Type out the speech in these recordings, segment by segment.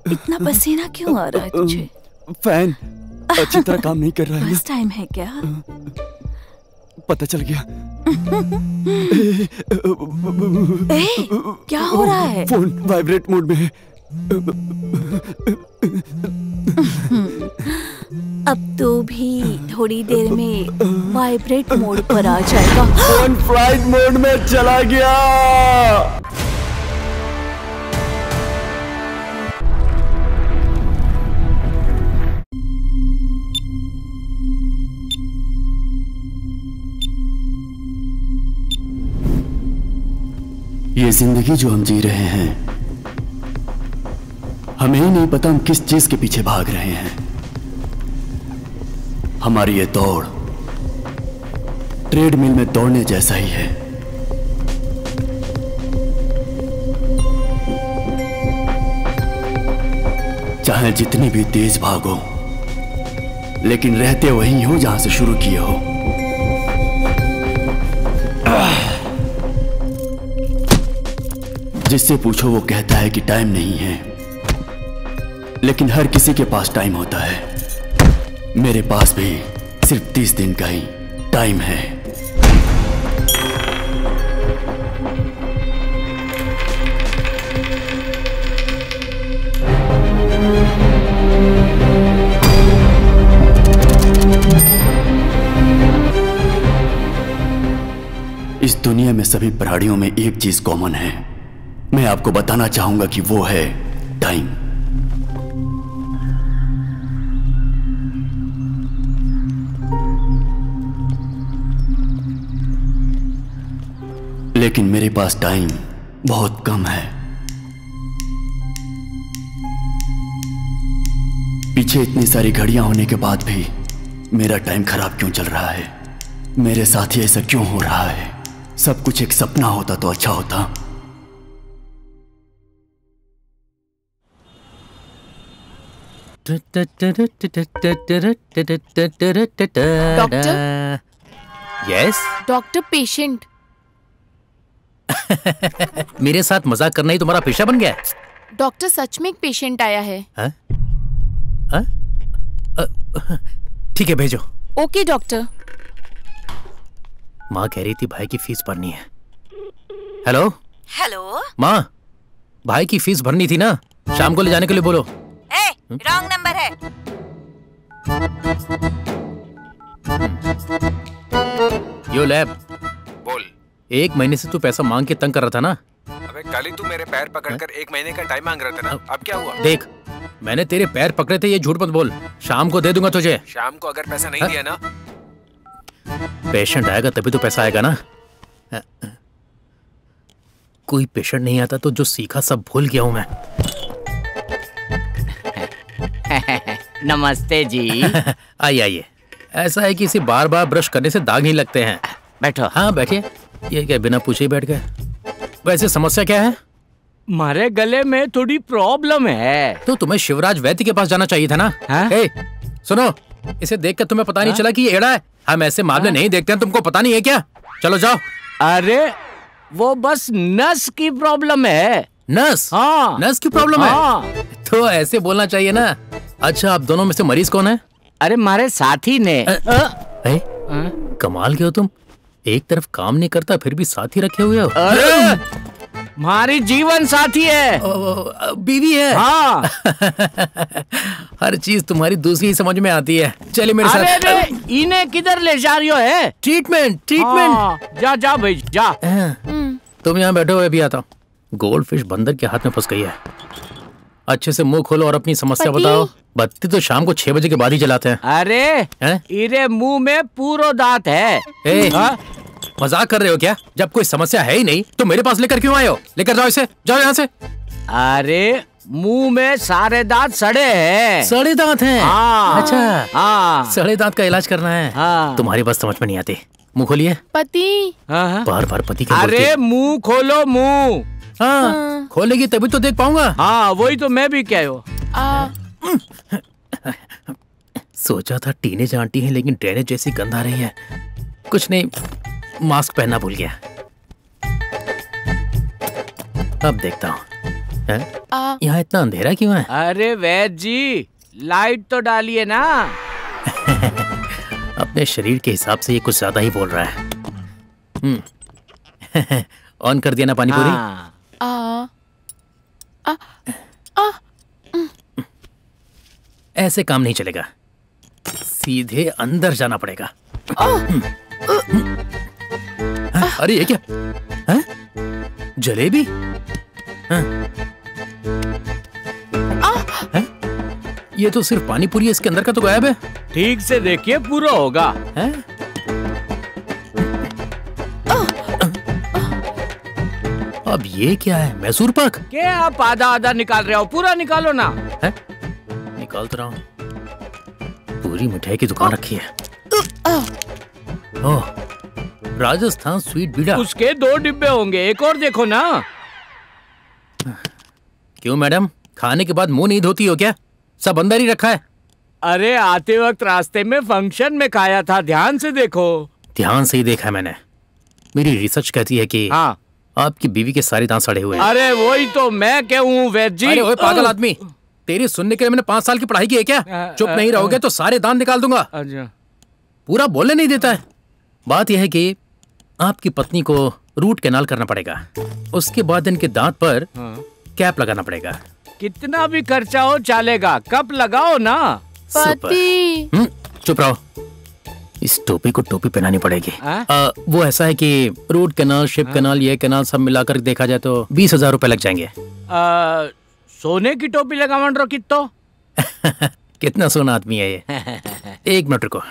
इतना पसीना क्यों आ रहा है तुझे? फैन अच्छी तरह काम नहीं कर रहा है। फर्स्ट टाइम है क्या? पता चल गया। क्या हो रहा है? फोन वाइब्रेट मोड में है। अब तो भी थोड़ी देर में वाइब्रेट मोड पर आ जाएगा। फोन फ्लाइट मोड में चला गया। ये जिंदगी जो हम जी रहे हैं, हमें ही नहीं पता हम किस चीज के पीछे भाग रहे हैं। हमारी ये दौड़ ट्रेडमिल में दौड़ने जैसा ही है। चाहे जितनी भी तेज भागो, लेकिन रहते वहीं हो जहां से शुरू किए हो। जिससे पूछो वो कहता है कि टाइम नहीं है, लेकिन हर किसी के पास टाइम होता है। मेरे पास भी सिर्फ 30 दिन का ही टाइम है। इस दुनिया में सभी प्राणियों में एक चीज कॉमन है। मैं आपको बताना चाहूंगा कि वो है टाइम। लेकिन मेरे पास टाइम बहुत कम है। पीछे इतनी सारी घड़ियां होने के बाद भी मेरा टाइम खराब क्यों चल रहा है? मेरे साथ ही ऐसा क्यों हो रहा है? सब कुछ एक सपना होता तो अच्छा होता। डॉक्टर? Yes doctor, patient. मेरे साथ मजाक करना ही तुम्हारा पेशा बन गया है? डॉक्टर, सच में एक पेशेंट आया है। ठीक है, भेजो। Okay doctor. माँ कह रही थी भाई की फीस भरनी है। हेलो हेलो माँ, भाई की फीस भरनी थी ना, शाम को ले जाने के लिए बोलो। रॉन्ग नंबर है। यो लैब बोल। 1 महीने से तू पैसा मांग के तंग कर रहा था ना। अबे कल ही तू मेरे पैर पकड़कर 1 महीने का टाइम मांग रहा था ना, अब क्या हुआ? देख, मैंने तेरे पैर पकड़े थे, ये झूठ मत बोल। शाम को दे दूंगा तुझे। शाम को अगर पैसा नहीं दिया ना, पेशेंट आएगा तभी तो पैसा आएगा ना। कोई पेशेंट नहीं आता तो जो सीखा सब भूल गया हूं मैं। नमस्ते जी। आइए आइए। ऐसा है कि इसे बार बार ब्रश करने से दाग नहीं लगते हैं। बैठो। हाँ बैठिए। ये क्या बिना पूछे ही बैठ गए? वैसे समस्या क्या है? हमारे गले में थोड़ी प्रॉब्लम है। तो तुम्हें शिवराज वैद्य के पास जाना चाहिए था ना। ए, सुनो, इसे देखकर तुम्हें पता नहीं चला कि ये एड़ा है? हम ऐसे मामले नहीं देखते हैं, तुमको पता नहीं है क्या? चलो जाओ। अरे वो बस नस की प्रॉब्लम है। नस? हाँ। नस की प्रॉब्लम है? तो ऐसे बोलना चाहिए ना। अच्छा, आप दोनों में से मरीज कौन है? अरे हमारे साथी ने। कमाल के हो तुम, एक तरफ काम नहीं करता फिर भी साथी रखे हुए हो। हमारी जीवन साथी है। बीवी है? हाँ। हर चीज तुम्हारी दूसरी ही समझ में आती है। चलिए मेरे साथ। अरे इन्हें किधर ले जा रही हो? है ट्रीटमेंट। जा जा भाई जा। तुम यहाँ बैठो, अभी आता हूँ। गोल्ड फिश बंदर के हाथ में फंस गई है। अच्छे से मुंह खोलो और अपनी समस्या बताओ। बत्ती तो शाम को 6 बजे के बाद ही जलाते हैं। अरे इरे मुंह में पूरा दांत है। मजाक कर रहे हो क्या? जब कोई समस्या है ही नहीं तो मेरे पास लेकर क्यों आए हो? लेकर जाओ इसे, जाओ यहाँ से। अरे मुंह में सारे दांत सड़े हैं। सड़े दांत हैं? हाँ। अच्छा। हाँ। सड़े दांत का इलाज करना है। हाँ। तुम्हारी बात समझ में नहीं आती। मुंह खोलिए। पति। बार बार पति के। अरे मुंह खोलो, मुंह। हाँ, खोलेगी तभी तो देख पाऊंगा। हाँ वही तो मैं भी कह हूँ। सोचा था टीनेज आंटी है, लेकिन ड्रेनेज जैसी गंध आ रही है। कुछ नहीं, मास्क पहनना भूल गया। अब देखता हूँ यहाँ इतना अंधेरा क्यों है? अरे वैद्य जी, लाइट तो डालिए ना। अपने शरीर के हिसाब से ये कुछ ज्यादा ही बोल रहा है। ऑन कर दिया ना पानी पूरी? ऐसे काम नहीं चलेगा, सीधे अंदर जाना पड़ेगा। अरे ये क्या है? जलेबी? ये तो सिर्फ पानी पूरी है, इसके अंदर का तो गायब है। ठीक से देखिए, पूरा होगा। अब ये क्या है? मैसूर पाक? क्या आप आधा आधा निकाल रहे हो? पूरा निकालो ना। निकाल तो रहा हूँ। पूरी मिठाई की दुकान रखी है। ओह, राजस्थान स्वीट बीड़ा। उसके 2 डिब्बे होंगे, एक और देखो ना। क्यों मैडम, खाने के बाद मुंह नहीं धोती हो क्या? सब अंदर ही रखा है। अरे आते वक्त रास्ते में फंक्शन में खाया था, ध्यान से देखो। ध्यान से ही देखा है मैंने। मेरी रिसर्च कहती है कि हाँ, आपकी बीवी के सारे दांत सड़े हुए हैं। अरे वही तो मैं कहूँ वैद्य जी। अरे ओए पागल आदमी, तेरी सुनने के लिए मैंने 5 साल की पढ़ाई की है क्या? चुप नहीं रहोगे तो सारे दांत निकाल दूंगा। पूरा बोलने नहीं देता है। बात यह है कि आपकी पत्नी को रूट कैनाल करना पड़ेगा, उसके बाद इनके दांत पर कैप लगाना पड़ेगा। कितना भी खर्चा हो चलेगा, कप लगाओ ना। पति। चुप रहो, इस टोपी को टोपी पहनानी पड़ेगी। वो ऐसा है कि रूट कैनाल, शिप कैनाल, ये कैनाल सब मिलाकर देखा जाए तो 20,000 रुपए लग जाएंगे। सोने की टोपी लगावन रो कितो? कितना सोना आदमी है ये। 1 मिनट रुको।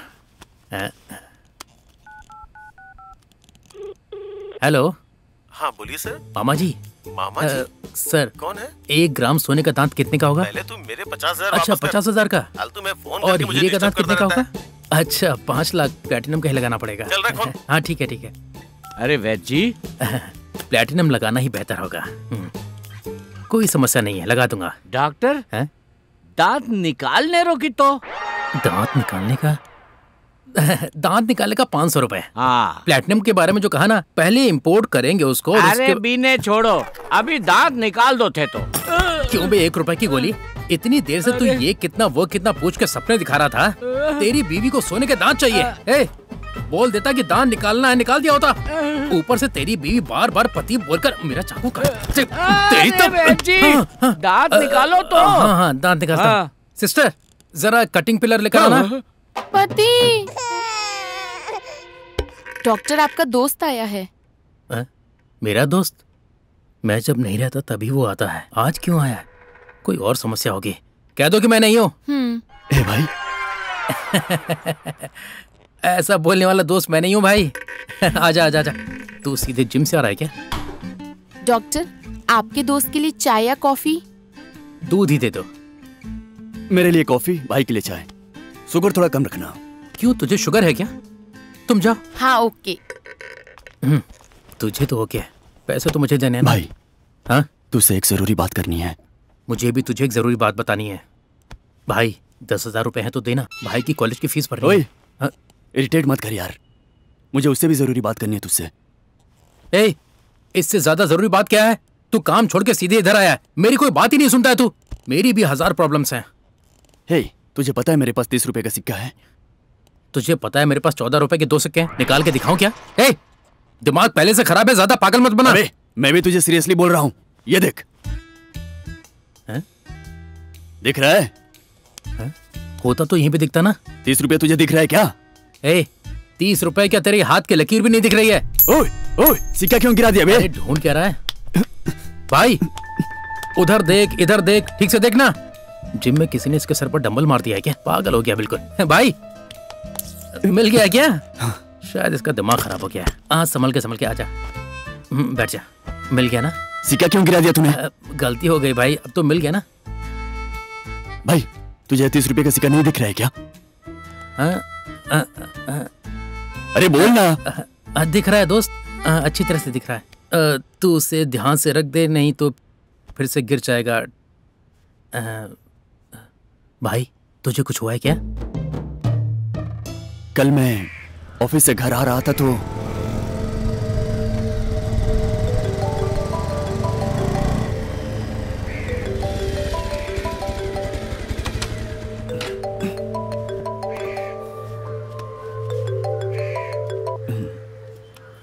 हेलो। हाँ बोलिए सर। मामा जी। मामा जी? सर कौन है? 1 ग्राम सोने का दांत कितने का होगा? पहले तुम मेरे 50,000। अच्छा 50,000 का। फालतू में फोन और करके मुझे हीरे का दांत डिस्टर्ब कितने का करता होगा? अच्छा 5 लाख प्लैटिनम का ही लगाना पड़ेगा। चल रहा कौन? हाँ ठीक है ठीक है। अरे वैद्य जी, प्लैटिनम लगाना ही बेहतर होगा। कोई समस्या नहीं है, लगा दूंगा। डॉक्टर दांत निकालने रो कितो? दांत निकालने का? दांत निकालने का 500 रुपए। हाँ। प्लैटिनम के बारे में जो कहा ना, पहले इंपोर्ट करेंगे उसको। अरे बीने छोड़ो, अभी दांत निकाल दो थे तो। क्यों बे, 1 रुपए की गोली? इतनी देर से तू ये कितना वो कितना पूछ के सपने दिखा रहा था। तेरी बीवी को सोने के दांत चाहिए। बोल देता कि दांत निकालना है, निकाल दिया होता। ऊपर से तेरी बीवी बार बार पति बोलकर मेरा चाकू काट। तेरी तो दांत निकालो तो। हाँ दांत निकालता हूं। सिस्टर जरा कटिंग पिलर लेकर आना। पति, डॉक्टर आपका दोस्त आया है। मेरा दोस्त? मैं जब नहीं रहता तभी वो आता है, आज क्यों आया? कोई और समस्या होगी। कह दो कि मैं नहीं हूँ। ए भाई। ऐसा बोलने वाला दोस्त मैं नहीं हूँ भाई। आजा आजा आजा। तू सीधे जिम से आ रहा है क्या? डॉक्टर, आपके दोस्त के लिए चाय या कॉफी? दूध ही दे दो। मेरे लिए कॉफी, भाई के लिए चाय। शुगर थोड़ा कम रखना। क्यों, तुझे शुगर है क्या? तुम जाओ। हाँ ओके। तुझे तो ओके, पैसे तो मुझे देने हैं। भाई। हाँ? तुझसे एक जरूरी बात करनी है। मुझे भी तुझे एक जरूरी बात बतानी है। भाई 10,000 रुपए है तो देना, भाई की कॉलेज की फीस भरनी है। हाँ? इरिटेट मत कर यार, मुझे उससे भी जरूरी बात करनी है तुझसे। ए, इससे ज्यादा जरूरी बात क्या है? तू काम छोड़ के सीधे इधर आया है, मेरी कोई बात ही नहीं सुनता है तू। मेरी भी 1000 प्रॉब्लम्स हैं। हे, तुझे पता है मेरे पास 30 रुपए का सिक्का है? तुझे पता है मेरे पास 14 रुपए के 2 सिक्के हैं? निकाल के दिखाऊं क्या? ए, दिमाग पहले से खराब है, ज्यादा पागल मत बना। अबे, मैं भी तुझे सीरियसली बोल रहा हूँ, ये देख। दिख रहा है? होता तो यहीं पे दिखता ना। 30 रुपए तुझे दिख रहा है क्या? ए, 30 रुपए क्या तेरे हाथ की लकीर भी नहीं दिख रही है? ओए, ओए, सिक्का क्यों गिरा दिया बे? ढूंढ क्या रहा है? भाई उधर देख, इधर देख, ठीक से देखना। जिम में किसी ने इसके सर पर डंबल मार दिया है क्या? पागल हो गया बिल्कुल। भाई मिल गया क्या? शायद इसका दिमाग खराब हो गया है। हाँ संभल के आजा, बैठ जा। मिल गया ना? सिक्का क्यों गिरा दिया तूने? गलती हो गई भाई, अब तो मिल गया ना। भाई तुझे 30 रुपए का सिक्का नहीं दिख रहा है क्या? अरे बोल ना। दिख रहा है दोस्त, अच्छी तरह से दिख रहा है। तू उसे ध्यान से रख दे, नहीं तो फिर से गिर जाएगा। भाई तुझे कुछ हुआ है क्या? कल मैं ऑफिस से घर आ रहा था तो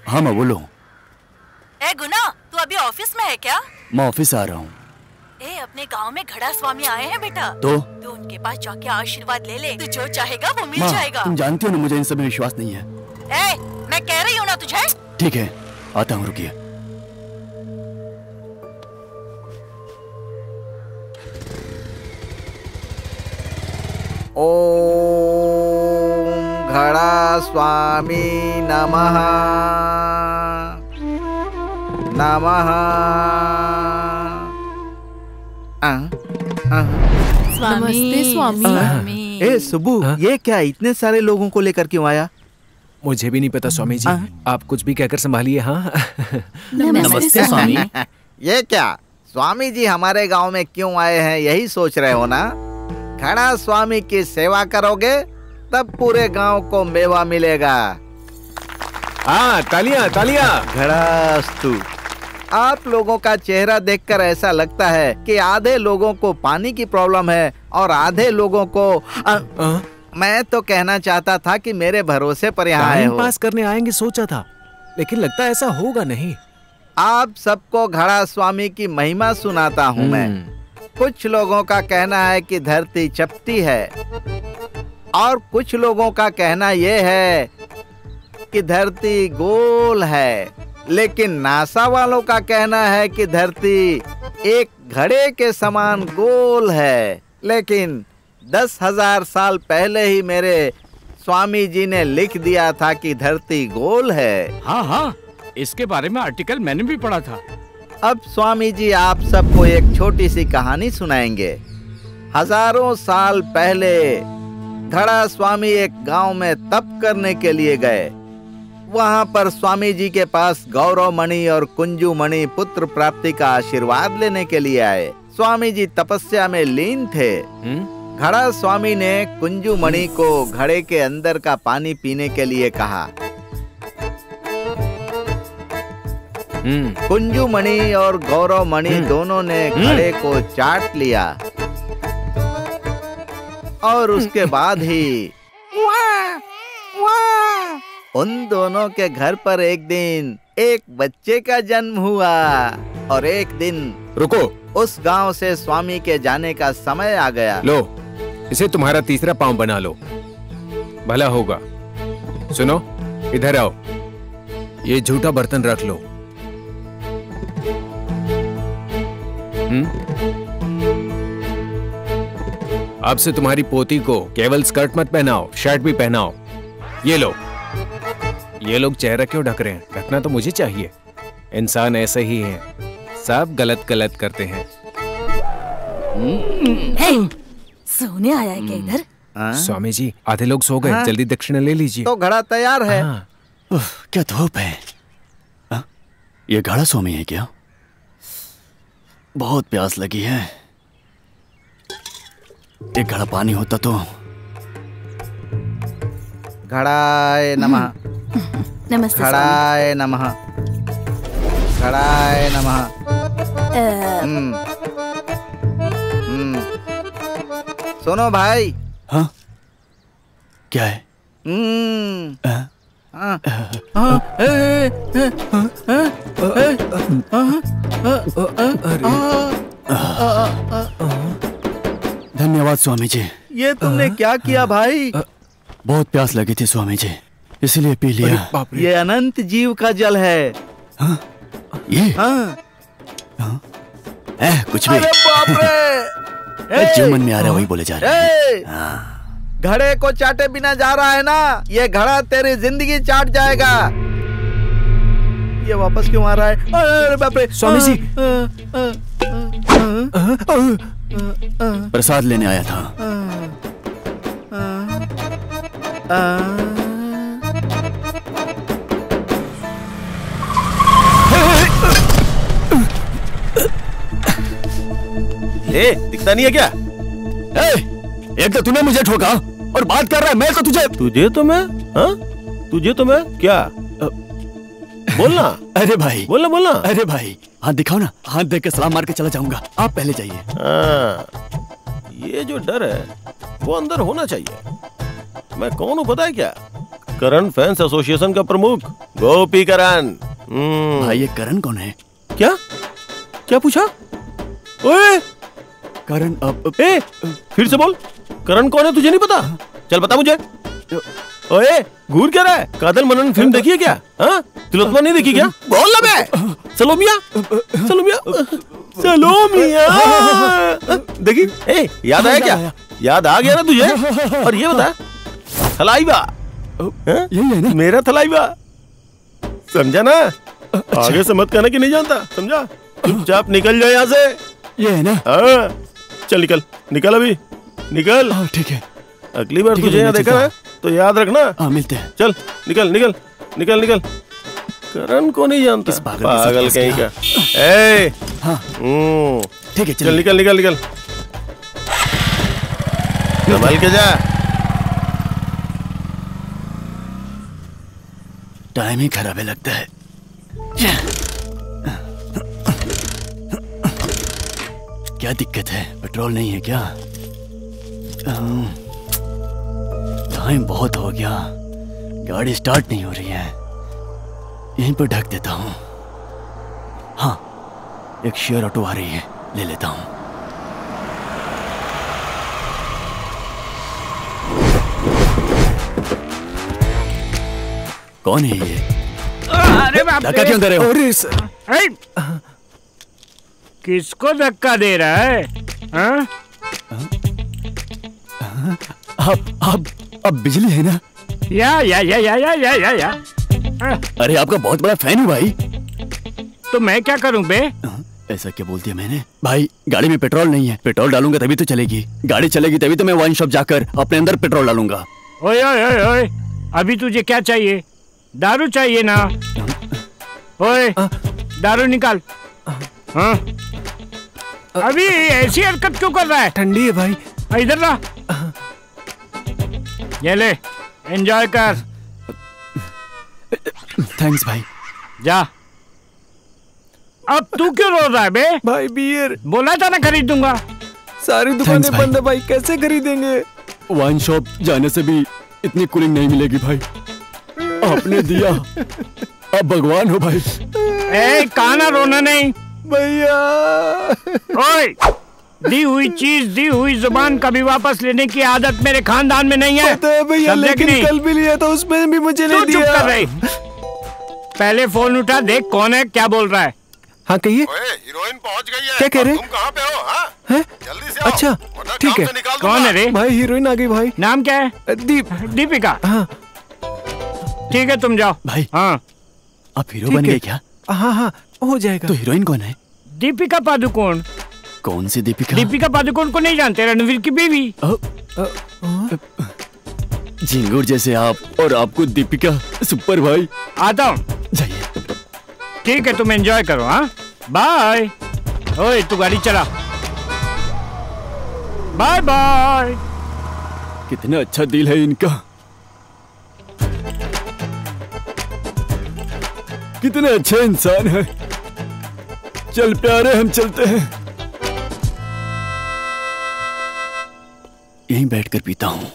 हाँ मैं बोलो। ए गुना, तू अभी ऑफिस में है क्या? मैं ऑफिस आ रहा हूँ। ए, अपने गांव में घड़ा स्वामी आए हैं बेटा। तो उनके पास जाके आशीर्वाद ले ले, तू जो चाहेगा वो मिल माँ, जाएगा। तुम जानती हो ना मुझे इन सब में विश्वास नहीं है। ए, मैं कह रही हूँ ना तुझे। ठीक है, आता हूँ, रुकिए। ओम घड़ा स्वामी नमः नमः। नमस्ते स्वामी। ए सुबू, ये क्या इतने सारे लोगों को लेकर क्यों आया? मुझे भी नहीं पता स्वामी जी। आप कुछ भी कहकर संभालिए। हाँ नमस्ते स्वामी। ये क्या स्वामी जी हमारे गांव में क्यों आए हैं, यही सोच रहे हो ना? घड़ा स्वामी की सेवा करोगे तब पूरे गांव को मेवा मिलेगा। हाँ, तालियां तालियां। घड़ास्तु। आप लोगों का चेहरा देखकर ऐसा लगता है कि आधे लोगों को पानी की प्रॉब्लम है और आधे लोगों को मैं तो कहना चाहता था कि मेरे भरोसे पर यहाँ आए हो। पास करने आएंगे सोचा था, लेकिन लगता है ऐसा होगा नहीं। आप सबको घड़ा स्वामी की महिमा सुनाता हूँ मैं। कुछ लोगों का कहना है कि धरती चपटी है और कुछ लोगों का कहना यह है कि धरती गोल है, लेकिन नासा वालों का कहना है कि धरती एक घड़े के समान गोल है। लेकिन 10,000 साल पहले ही मेरे स्वामी जी ने लिख दिया था कि धरती गोल है। हाँ हाँ, इसके बारे में आर्टिकल मैंने भी पढ़ा था। अब स्वामी जी आप सबको एक छोटी सी कहानी सुनाएंगे। हजारों साल पहले घड़ा स्वामी एक गांव में तप करने के लिए गए। वहां पर स्वामी जी के पास गौरव मणि और कुंजू मणि पुत्र प्राप्ति का आशीर्वाद लेने के लिए आए। स्वामी जी तपस्या में लीन थे। घड़ा स्वामी ने कुंजू मणि को घड़े के अंदर का पानी पीने के लिए कहा। कुंजू मणि और गौरव मणि दोनों ने घड़े को चाट लिया और उसके बाद ही उन दोनों के घर पर एक दिन एक बच्चे का जन्म हुआ। और एक दिन रुको, उस गांव से स्वामी के जाने का समय आ गया। लो, इसे तुम्हारा तीसरा पांव बना लो, भला होगा। सुनो, इधर आओ, ये झूठा बर्तन रख लो। अब से तुम्हारी पोती को केवल स्कर्ट मत पहनाओ, शर्ट भी पहनाओ। ये लो। ये लोग चेहरा क्यों ढक रहे हैं? ढकना तो मुझे चाहिए। इंसान ऐसे ही है, सब गलत गलत करते हैं। सोने आया है क्या इधर? स्वामी जी, आधे लोग सो गए, जल्दी दक्षिणा ले लीजिए। तो घड़ा तैयार है। क्या धूप है। ये घड़ा स्वामी है क्या? बहुत प्यास लगी है। एक घड़ा पानी होता तो। घड़ाए नमः। नमस्ते घड़ाए नमः। घड़ाए नमः। सुनो भाई। हाँ, क्या है? धन्यवाद स्वामी जी। ये तुमने क्या किया भाई? बहुत प्यास लगी थी स्वामी जी, इसलिए पी लिया। ये अनंत जीव का जल है। हाँ? ये? कुछ भी। अरे बाप रे! जो मन में आ रहा है वही बोले जा रहे हैं। घड़े को चाटे बिना जा रहा है ना, ये घड़ा तेरी जिंदगी चाट जाएगा। ये वापस क्यों आ रहा है? अरे बाप रे! स्वामी जी, प्रसाद लेने आया था। दिखता नहीं है क्या? एक तो तूने मुझे ठोका और बात कर रहा है मैं तो तुझे। तुझे तो मैं? हाँ? तुझे तो मैं क्या बोलना। अरे भाई बोलना बोलना। अरे भाई हाथ दिखाओ ना, हाथ देख के सलाम मार के चला जाऊंगा, आप पहले जाइए। ये जो डर है वो अंदर होना चाहिए। मैं कौन हूँ पता है क्या? करण फैंस एसोसिएशन का प्रमुख गोपी करण। भाई ये करण कौन है? क्या क्या पूछा? ओए करण फिर से बोल, करण कौन है तुझे नहीं पता? चल बता मुझे। ओए घूर क्या रहा है? कादल मनन फिल्म देखी है क्या? हाँ तिलोत्तमा नहीं देखी क्या? बोल ना बे। सलोमिया सलोमिया सलोमिया देखी? याद आया क्या? याद आ गया ना तुझे? और ये बता, थलाइवा यही है ना? मेरा थलाइवा, समझा ना? आगे से मत कहना कि नहीं जानता, समझा? चुपचाप निकल जाए यहाँ से। ये है ना? हाँ चल निकल, निकल अभी निकल। ठीक है, अगली बार तुझे यहाँ देखा ना तो याद रखना। हाँ मिलते हैं। चल निकल निकल निकल निकल। करण को नहीं जानता, पागल कहीं का। हाँ ठीक है, चल निकल निकल निकल, संभल के जा। टाइम ही खराब है लगता है। क्या दिक्कत है? पेट्रोल नहीं है क्या? टाइम बहुत हो गया, गाड़ी स्टार्ट नहीं हो रही है। यहीं पर ढक देता हूँ। हाँ एक शेयर ऑटो आ रही है, ले लेता हूँ। कौन है ये? अरे बाप रे! धक्का क्यों दे रहे हो? किसको धक्का दे रहा है? हाँ? आप बिजली है ना? या। अरे आपका बहुत बड़ा फैन हूँ भाई। तो मैं क्या करूं बे? ऐसा क्या बोल दिया मैंने? भाई गाड़ी में पेट्रोल नहीं है, पेट्रोल डालूंगा तभी तो चलेगी। गाड़ी चलेगी तभी तो मैं वाइन शॉप जाकर अपने अंदर पेट्रोल डालूंगा। ओए ओए ओए ओए, अभी तुझे क्या चाहिए? दारू चाहिए ना? ओए दारू निकाल। हाँ अभी ऐसी हरकत क्यों कर रहा है? ठंडी है भाई। इधर ला, ये ले एंजॉय कर। थैंक्स भाई। जा। अब तू क्यों रो रहा है बे? भाई बियर बोला था ना खरीद दूंगा। सारी दुकानें बंद है भाई, कैसे खरीदेंगे? वाइन शॉप जाने से भी इतनी कूलिंग नहीं मिलेगी भाई। आपने दिया, अब भगवान हो भाई। काना रोना नहीं भैया। ओए दी हुई चीज, दी हुई जुबान कभी वापस लेने की आदत मेरे खानदान में नहीं है। पता है भैया, लेकिन कल भी लिया था, उसमें भी मुझे नहीं दिया। चुप कर रही। पहले फोन उठा, देख कौन है, क्या बोल रहा है। हाँ कहिए। हीरोइन पहुंच गई है। क्या कह रहे? तुम कहाँ पे हो? हाँ? है? जल्दी से आओ। अच्छा ठीक है। कौन है रे? भाई हीरोइन आ गई भाई। नाम क्या है? दीपिका। हाँ ठीक है तुम जाओ भाई। हाँ आप हीरो बन गए क्या? हाँ हाँ हो जाएगा। तो हीरोइन कौन है? दीपिका पादुकोण। कौन सी दीपिका? दीपिका पादुकोण को नहीं जानते? रणवीर की बीवी। झिंगुर जैसे आप और आपको दीपिका। सुपर भाई। आता हूँ। जाइए। ठीक है तुम एंजॉय करो। हाँ बाय। ओए तू गाड़ी चला। Bye bye. कितना अच्छा दिल है इनका, कितने अच्छे इंसान है। चल प्यारे हम चलते हैं। यहीं बैठकर पीता हूं।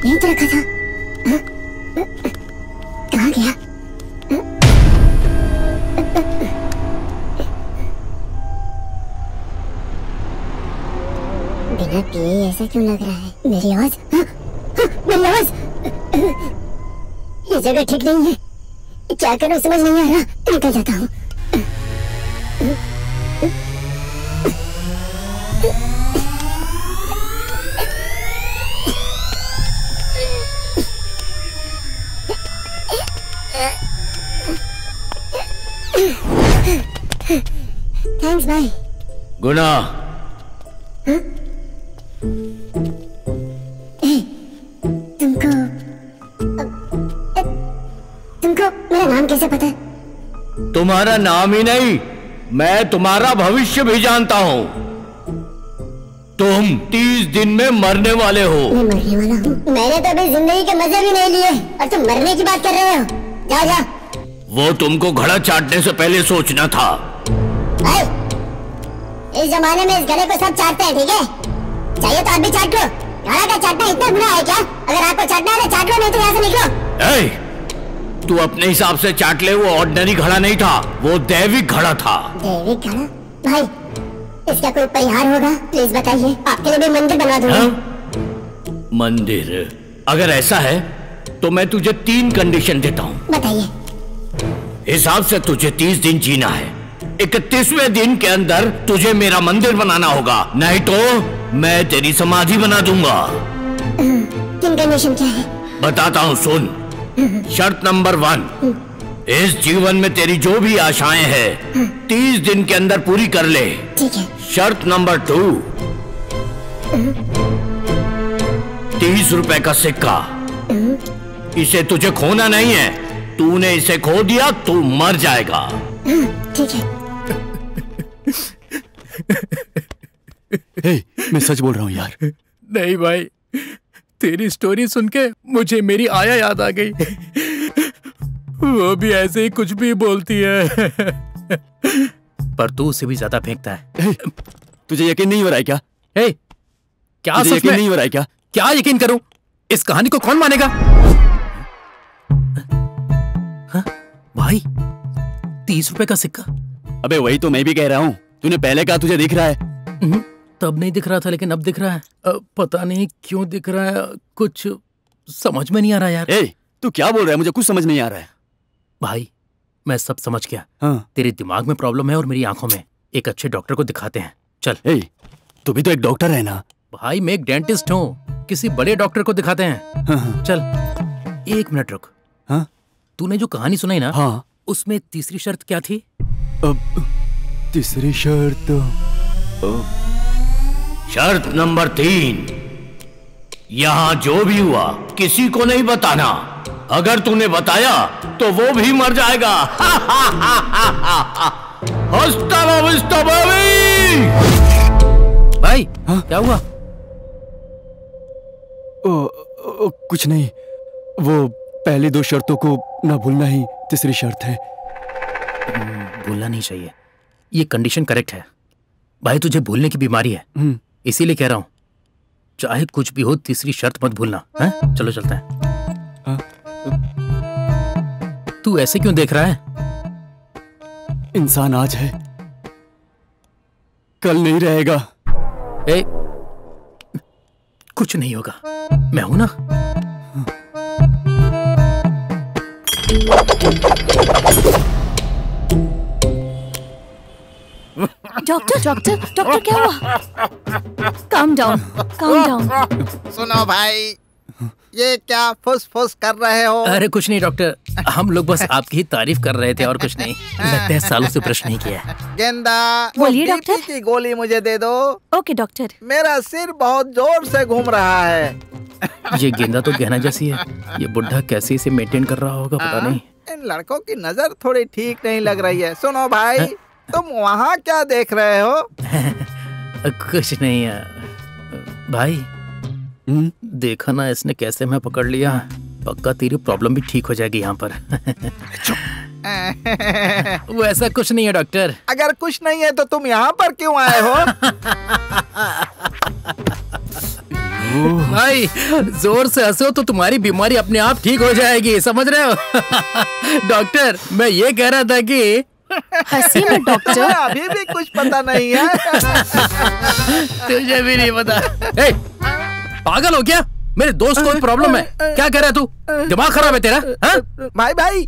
यहीं तो रखा था। कहाँ गया? बिना पिए ऐसा क्यों लग रहा है? मेरी आवाज, मेरी आवाज। ये जगह ठीक नहीं है, क्या करूं समझ नहीं आ रहा। निकल जाता हूँ। थैंक्स भाई। गुना। तुमको मेरा नाम कैसे पता है? तुम्हारा नाम ही नहीं, मैं तुम्हारा भविष्य भी जानता हूँ। तुम 30 दिन में मरने वाले हो। मैं मरने वाला हूँ? मैंने तो अभी जिंदगी के मजे भी नहीं लिए और तुम मरने की बात कर रहे हो? जा जा। वो तुमको घड़ा चाटने से पहले सोचना था। भाई, इस जमाने में इस घड़े को सब चाटते हैं, ठीक है? चाहिए तो आप भी चाट लो। घड़ा का चाटना इतना बुरा है क्या? अगर आपको चाटना है तो चाट लो, नहीं तो यहाँ से निकलो। तू अपने हिसाब से चाट ले, वो ऑर्डिनरी घड़ा नहीं था, वो दैविक घड़ा था। दैविक घड़ा? भाई, इसका कोई परिहार होगा? प्लीज बताइए, आपके लिए भी मंदिर बनवा दूंगा। मंदिर? अगर ऐसा है तो मैं तुझे 3 कंडीशन देता हूँ। बताइए। हिसाब से तुझे 30 दिन जीना है। 31वें दिन के अंदर तुझे मेरा मंदिर बनाना होगा, नहीं तो मैं तेरी समाधि बना दूंगा। किन कंडीशन क्या है? बताता हूँ, सुन। शर्त नंबर 1, इस जीवन में तेरी जो भी आशाएं हैं 30 दिन के अंदर पूरी कर ले। ठीक है। शर्त नंबर 2, 30 रुपए का सिक्का, इसे तुझे खोना नहीं है। तूने इसे खो दिया तू मर जाएगा। ठीक है। हे, मैं सच बोल रहा हूँ यार। नहीं भाई, तेरी स्टोरी सुन के मुझे मेरी आया याद आ गई। वो भी ऐसे ही कुछ भी बोलती है। पर तू उससे भी ज्यादा फेंकता है। तुझे यकीन नहीं हो रहा है क्या? हे, क्या तुझे यकीन नहीं हो रहा है क्या? क्या यकीन करूं? इस कहानी को कौन मानेगा? हाँ? भाई, 30 रुपए का सिक्का। अबे वही तो मैं भी कह रहा हूँ। तूने पहले कहा तुझे दिख रहा है। तब नहीं दिख रहा था, लेकिन अब दिख रहा है। पता नहीं क्यों दिख रहा है, कुछ समझ में नहीं आ रहा यार। तू क्या बोल रहा है? मुझे कुछ समझ नहीं आ रहा है। भाई, मैं सब समझ गया। हाँ। तेरे दिमाग में प्रॉब्लम है और मेरी आंखों में। एक अच्छे डॉक्टर को दिखाते हैं, चल। तू भी तो एक डॉक्टर है ना? भाई, मैं एक डेंटिस्ट हूँ, किसी बड़े डॉक्टर को दिखाते हैं। हाँ। चल, 1 मिनट रुक। हाँ? तूने जो कहानी सुनाई ना, हाँ, उसमें तीसरी शर्त क्या थी? तीसरी शर्त, शर्त नंबर 3, यहाँ जो भी हुआ किसी को नहीं बताना। अगर तूने बताया तो वो भी मर जाएगा। हंसता रहो भाई। हाँ? क्या हुआ? कुछ नहीं, वो पहली 2 शर्तों को ना भूलना ही तीसरी शर्त है। भूलना नहीं चाहिए, ये कंडीशन करेक्ट है। भाई, तुझे भूलने की बीमारी है, इसीलिए कह रहा हूं, चाहे कुछ भी हो तीसरी शर्त मत भूलना। है? चलो चलते हैं। तू ऐसे क्यों देख रहा है? इंसान आज है, कल नहीं रहेगा। कुछ नहीं होगा, मैं हूं ना। डॉक्टर डॉक्टर डॉक्टर, क्या हुआ? Calm down, calm down. सुनो भाई, ये क्या फुस फुस कर रहे हो? अरे कुछ नहीं डॉक्टर, हम लोग बस आपकी ही तारीफ कर रहे थे और कुछ नहीं। लगता है सालों से ब्रश नहीं किया है। गेंदा, बोलिए वो डॉक्टर। BP की गोली मुझे दे दो। Okay doctor. मेरा सिर बहुत जोर से घूम रहा है। ये गेंदा तो गहना जैसी है, ये बुढ़ा कैसे इसे मेंटेन कर रहा होगा पता नहीं। इन लड़कों की नजर थोड़ी ठीक नहीं लग रही है। सुनो भाई, तुम वहाँ क्या देख रहे हो? कुछ नहीं है भाई। देखा ना इसने कैसे मैं पकड़ लिया। पक्का तेरी प्रॉब्लम भी ठीक हो जाएगी यहाँ पर। वो ऐसा कुछ नहीं है डॉक्टर। अगर कुछ नहीं है तो तुम यहाँ पर क्यों आए हो? भाई, जोर से हंसो तो तुम्हारी बीमारी अपने आप ठीक हो जाएगी, समझ रहे हो? डॉक्टर, मैं ये कह रहा था कि हंसी में डॉक्टर। अभी भी कुछ पता नहीं है। तुझे भी नहीं पता? पागल हो क्या? मेरे दोस्त को प्रॉब्लम है। क्या कह रहा है तू? दिमाग खराब है तेरा? भाई भाई,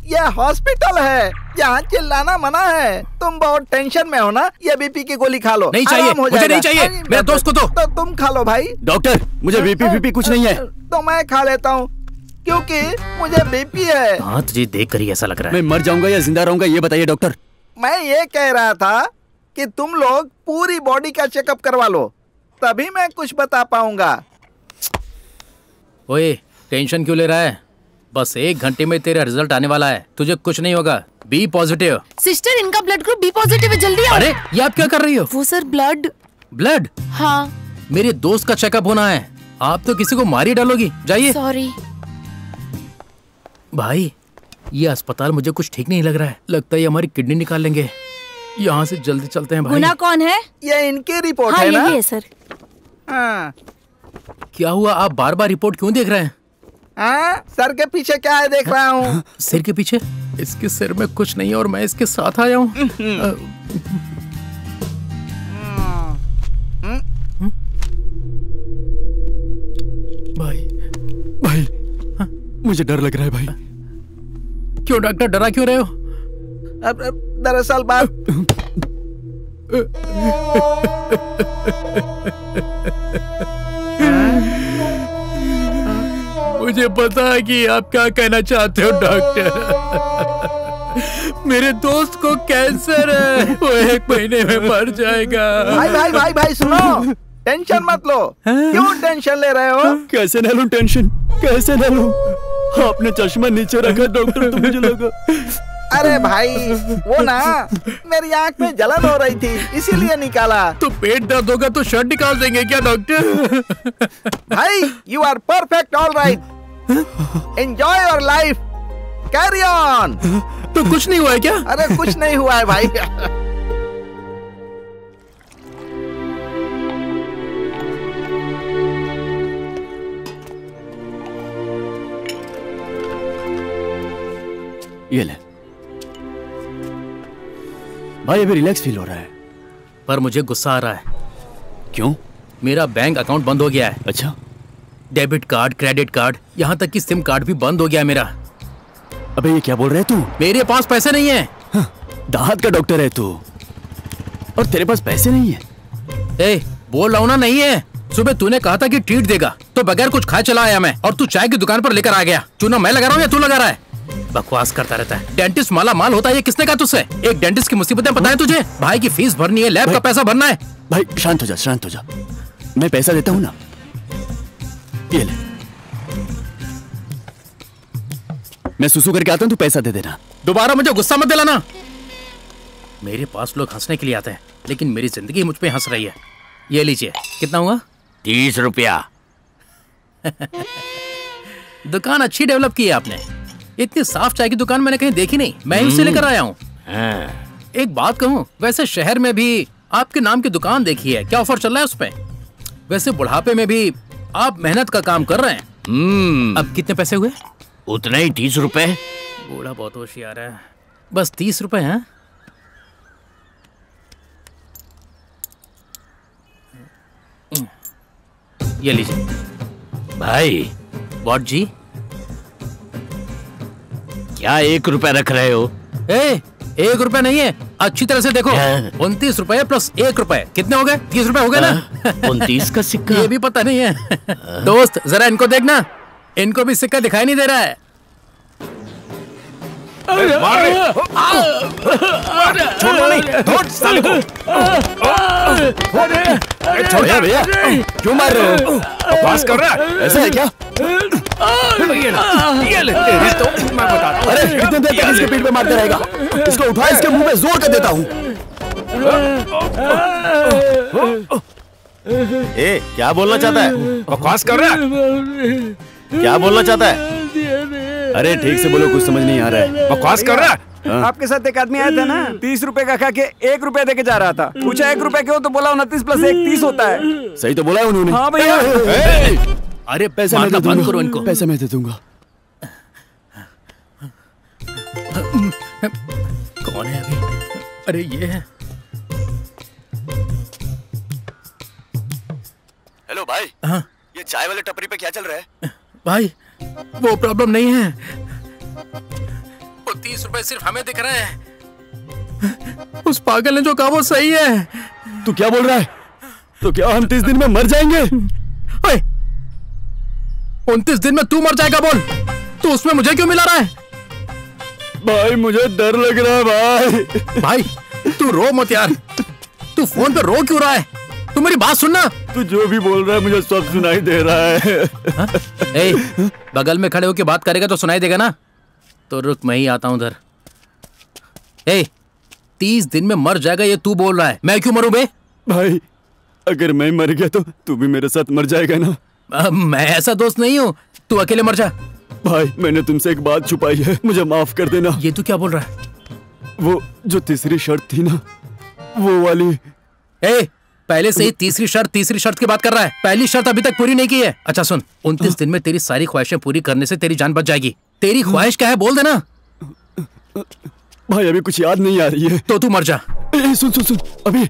ये हॉस्पिटल है, यहाँ चिल्लाना मना है। तुम बहुत टेंशन में हो ना, ये BP की गोली खा लो। नहीं चाहिए, मुझे नहीं चाहिए, मेरे दोस्त को तो तुम खा लो भाई। डॉक्टर, मुझे BP कुछ नहीं है। तो मैं खा लेता हूँ, क्योंकि मुझे BP है। हाँ, तुझे देख कर ही ऐसा लग रहा है। मैं मर जाऊंगा या जिंदा रहूंगा ये बताइए डॉक्टर। मैं ये कह रहा था कि तुम लोग पूरी बॉडी का चेकअप करवा लो, तभी मैं कुछ बता पाऊंगा। ओए, टेंशन क्यों ले रहा है? बस 1 घंटे में तेरा रिजल्ट आने वाला है, तुझे कुछ नहीं होगा। Be positive. सिस्टर, इनका ब्लड ग्रुप बी पॉजिटिव है, जल्दी आओ। अरे, ये आप क्या कर रही हो? वो सर ब्लड। ब्लड? हाँ, मेरे दोस्त का चेकअप होना है। आप तो किसी को मार ही डालोगी। जाइए। सॉरी भाई, ये अस्पताल मुझे कुछ ठीक नहीं लग रहा है। लगता है ये हमारी किडनी निकाल लेंगे। यहाँ से जल्दी चलते हैं भाई। गुना कौन है? ये इनकी रिपोर्ट हाँ, है ना? यही है सर। हाँ। क्या हुआ, आप बार बार रिपोर्ट क्यों देख रहे हैं? हाँ, सर के पीछे क्या है देख रहा हूँ। सिर के पीछे? इसके सिर में कुछ नहीं है और मैं इसके साथ आया हूँ। भाई, भाई, मुझे डर लग रहा है भाई। क्यों डॉक्टर, डरा क्यों रहे हो? अब दरअसल बात मुझे पता है कि आप क्या कहना चाहते हो डॉक्टर। मेरे दोस्त को कैंसर है, वो 1 महीने में मर जाएगा। भाई भाई भाई भाई सुनो, टेंशन मत लो। क्यों टेंशन ले रहे हो? कैसे ना लूं टेंशन, कैसे ना लूं? आपने चश्मा नीचे रखा डॉक्टर तो मुझे लगा। अरे भाई, वो ना मेरी आंख में जलन हो रही थी इसीलिए निकाला। तो पेट दर्द होगा तो शर्ट निकाल देंगे क्या डॉक्टर? भाई, you are perfect, all right. Enjoy your life, carry on. तो कुछ नहीं हुआ है क्या? अरे कुछ नहीं हुआ है भाई। ये ले भाई, अभी रिलैक्स फील हो रहा है। पर मुझे गुस्सा आ रहा है। क्यों? मेरा बैंक अकाउंट बंद हो गया है। अच्छा? डेबिट कार्ड, क्रेडिट कार्ड, यहाँ तक कि सिम कार्ड भी बंद हो गया है मेरा। अबे ये क्या बोल रहे है तू? मेरे पास पैसे नहीं है। हाँ, दांत का डॉक्टर है तू और तेरे पास पैसे नहीं है? ए, बोल रहा हूं ना, नहीं है। सुबह तूने कहा था कि ट्रीट देगा, तो बगैर कुछ खाए चला आया मैं, और तू चाय की दुकान पर लेकर आ गया। चूना मैं लगा रहा हूँ या तू लगा रहा है? बकवास करता रहता है। डेंटिस्ट माला माल होता है, ये किसने कहा तुझसे? एक डेंटिस्ट की मुसीबतें पता है तुझे? भाई की फीस भरनी है, लैब का पैसा भरना है। भाई शांत हो जा, शांत हो जा। मैं पैसा देता हूँ ना, ये ले। मैं सुसु करके आता हूँ, तू पैसा दे देना। दोबारा मुझे गुस्सा मत दिलाना। मेरे पास लोग हंसने के लिए आते हैं, लेकिन मेरी जिंदगी मुझ पे हंस रही है। ये लीजिए। कितना हुआ? 30 रुपया। दुकान अच्छी डेवलप की है आपने। इतनी साफ चाय की दुकान मैंने कहीं देखी नहीं। मैं ही उसे लेकर आया हूँ। एक बात कहूँ, वैसे शहर में भी आपके नाम की दुकान देखी है, क्या ऑफर चल रहा है उस पे? वैसे बुढ़ापे में भी आप मेहनत का काम कर रहे हैं। अब कितने पैसे हुए? उतना ही, 30 रुपए। बूढ़ा बहुत होशियार है। बस 30 रुपए हैं? ये लीजिए। भाई, व्हाट जी? क्या 1 रुपया रख रहे हो? 1 रुपया नहीं है, अच्छी तरह से देखो। 29 रुपए प्लस 1 रुपए कितने हो गए? 30 रुपए हो गए ना? 29 का सिक्का? ये भी पता नहीं है। दोस्त जरा इनको देखना, इनको भी सिक्का दिखाई नहीं दे रहा है। छोड़ो नहीं, छोड़ साले को। छोड़ यार भैया, क्यों मार रहे हो? बकवास कर रहा है? ऐसा है क्या? ये ले, तेरी तो मैं बताता हूँ। अरे कितने देर तक इसके पीठ पे मारते रहेगा? इसको उठा, इसके मुंह में जोर कर देता हूँ। ए, क्या बोलना चाहता है? बकवास कर रहा है? क्या बोलना चाहता है? अरे ठीक से बोलो, कुछ समझ नहीं आ रहा है। बकवास कर रहा है? आपके साथ एक आदमी आया था ना, 30 रुपए का खा के 1 रुपया देके जा रहा था। पूछा 1 रुपया क्यों, तो बोला 29 प्लस 1 30 होता है। सही तो बोला है उन्होंने। हाँ भैया। अरे पैसा मैं दे बंद करो इनको। दूंगा, पैसा मैं दे दूंगा। कौन है अभी? अरे ये है। हेलो भाई। हाँ ये चाय वाले टपरी पे क्या चल रहा है? भाई, वो प्रॉब्लम नहीं है। वो 30 रुपए सिर्फ हमें दिख रहे हैं। उस पागल ने जो कहा वो सही है। तू क्या बोल रहा है? तो क्या हम 30 दिन में मर जाएंगे? 29 दिन में तू मर जाएगा बोल। तू उसमें मुझे क्यों मिला रहा है? भाई मुझे डर लग रहा है भाई। भाई तू रो मत यार। तू फोन पे रो क्यों रहा है? तू मेरी बात सुनना। तू जो भी बोल रहा है मुझे सब सुनाई दे रहा है। ए, बगल में खड़े होकर बात करेगा तो सुनाई देगा ना? तो रुक, मैं ही आता हूं उधर। 30 दिन में मर जाएगा ये तू बोल रहा है, मैं क्यों मरूं बे? भाई अगर मैं मर गया तो तू भी मेरे साथ मर जाएगा ना? मैं ऐसा दोस्त नहीं हूँ, तू अकेले मर जा। भाई मैंने तुमसे एक बात छुपाई है, मुझे माफ कर देना। ये तू क्या बोल रहा है? वो जो तीसरी शर्त थी ना, वो वाली। पहले से ही तीसरी शर्त की बात कर रहा है। पहली शर्त अभी तक पूरी नहीं की है। अच्छा सुन, 29 दिन में तेरी सारी ख्वाहिशें पूरी करने से तेरी जान बच जाएगी। तेरी ख्वाहिश क्या है बोल देना। भाई अभी कुछ याद नहीं आ रही है। तो तू मर जा। सुन सुन सुन, अभी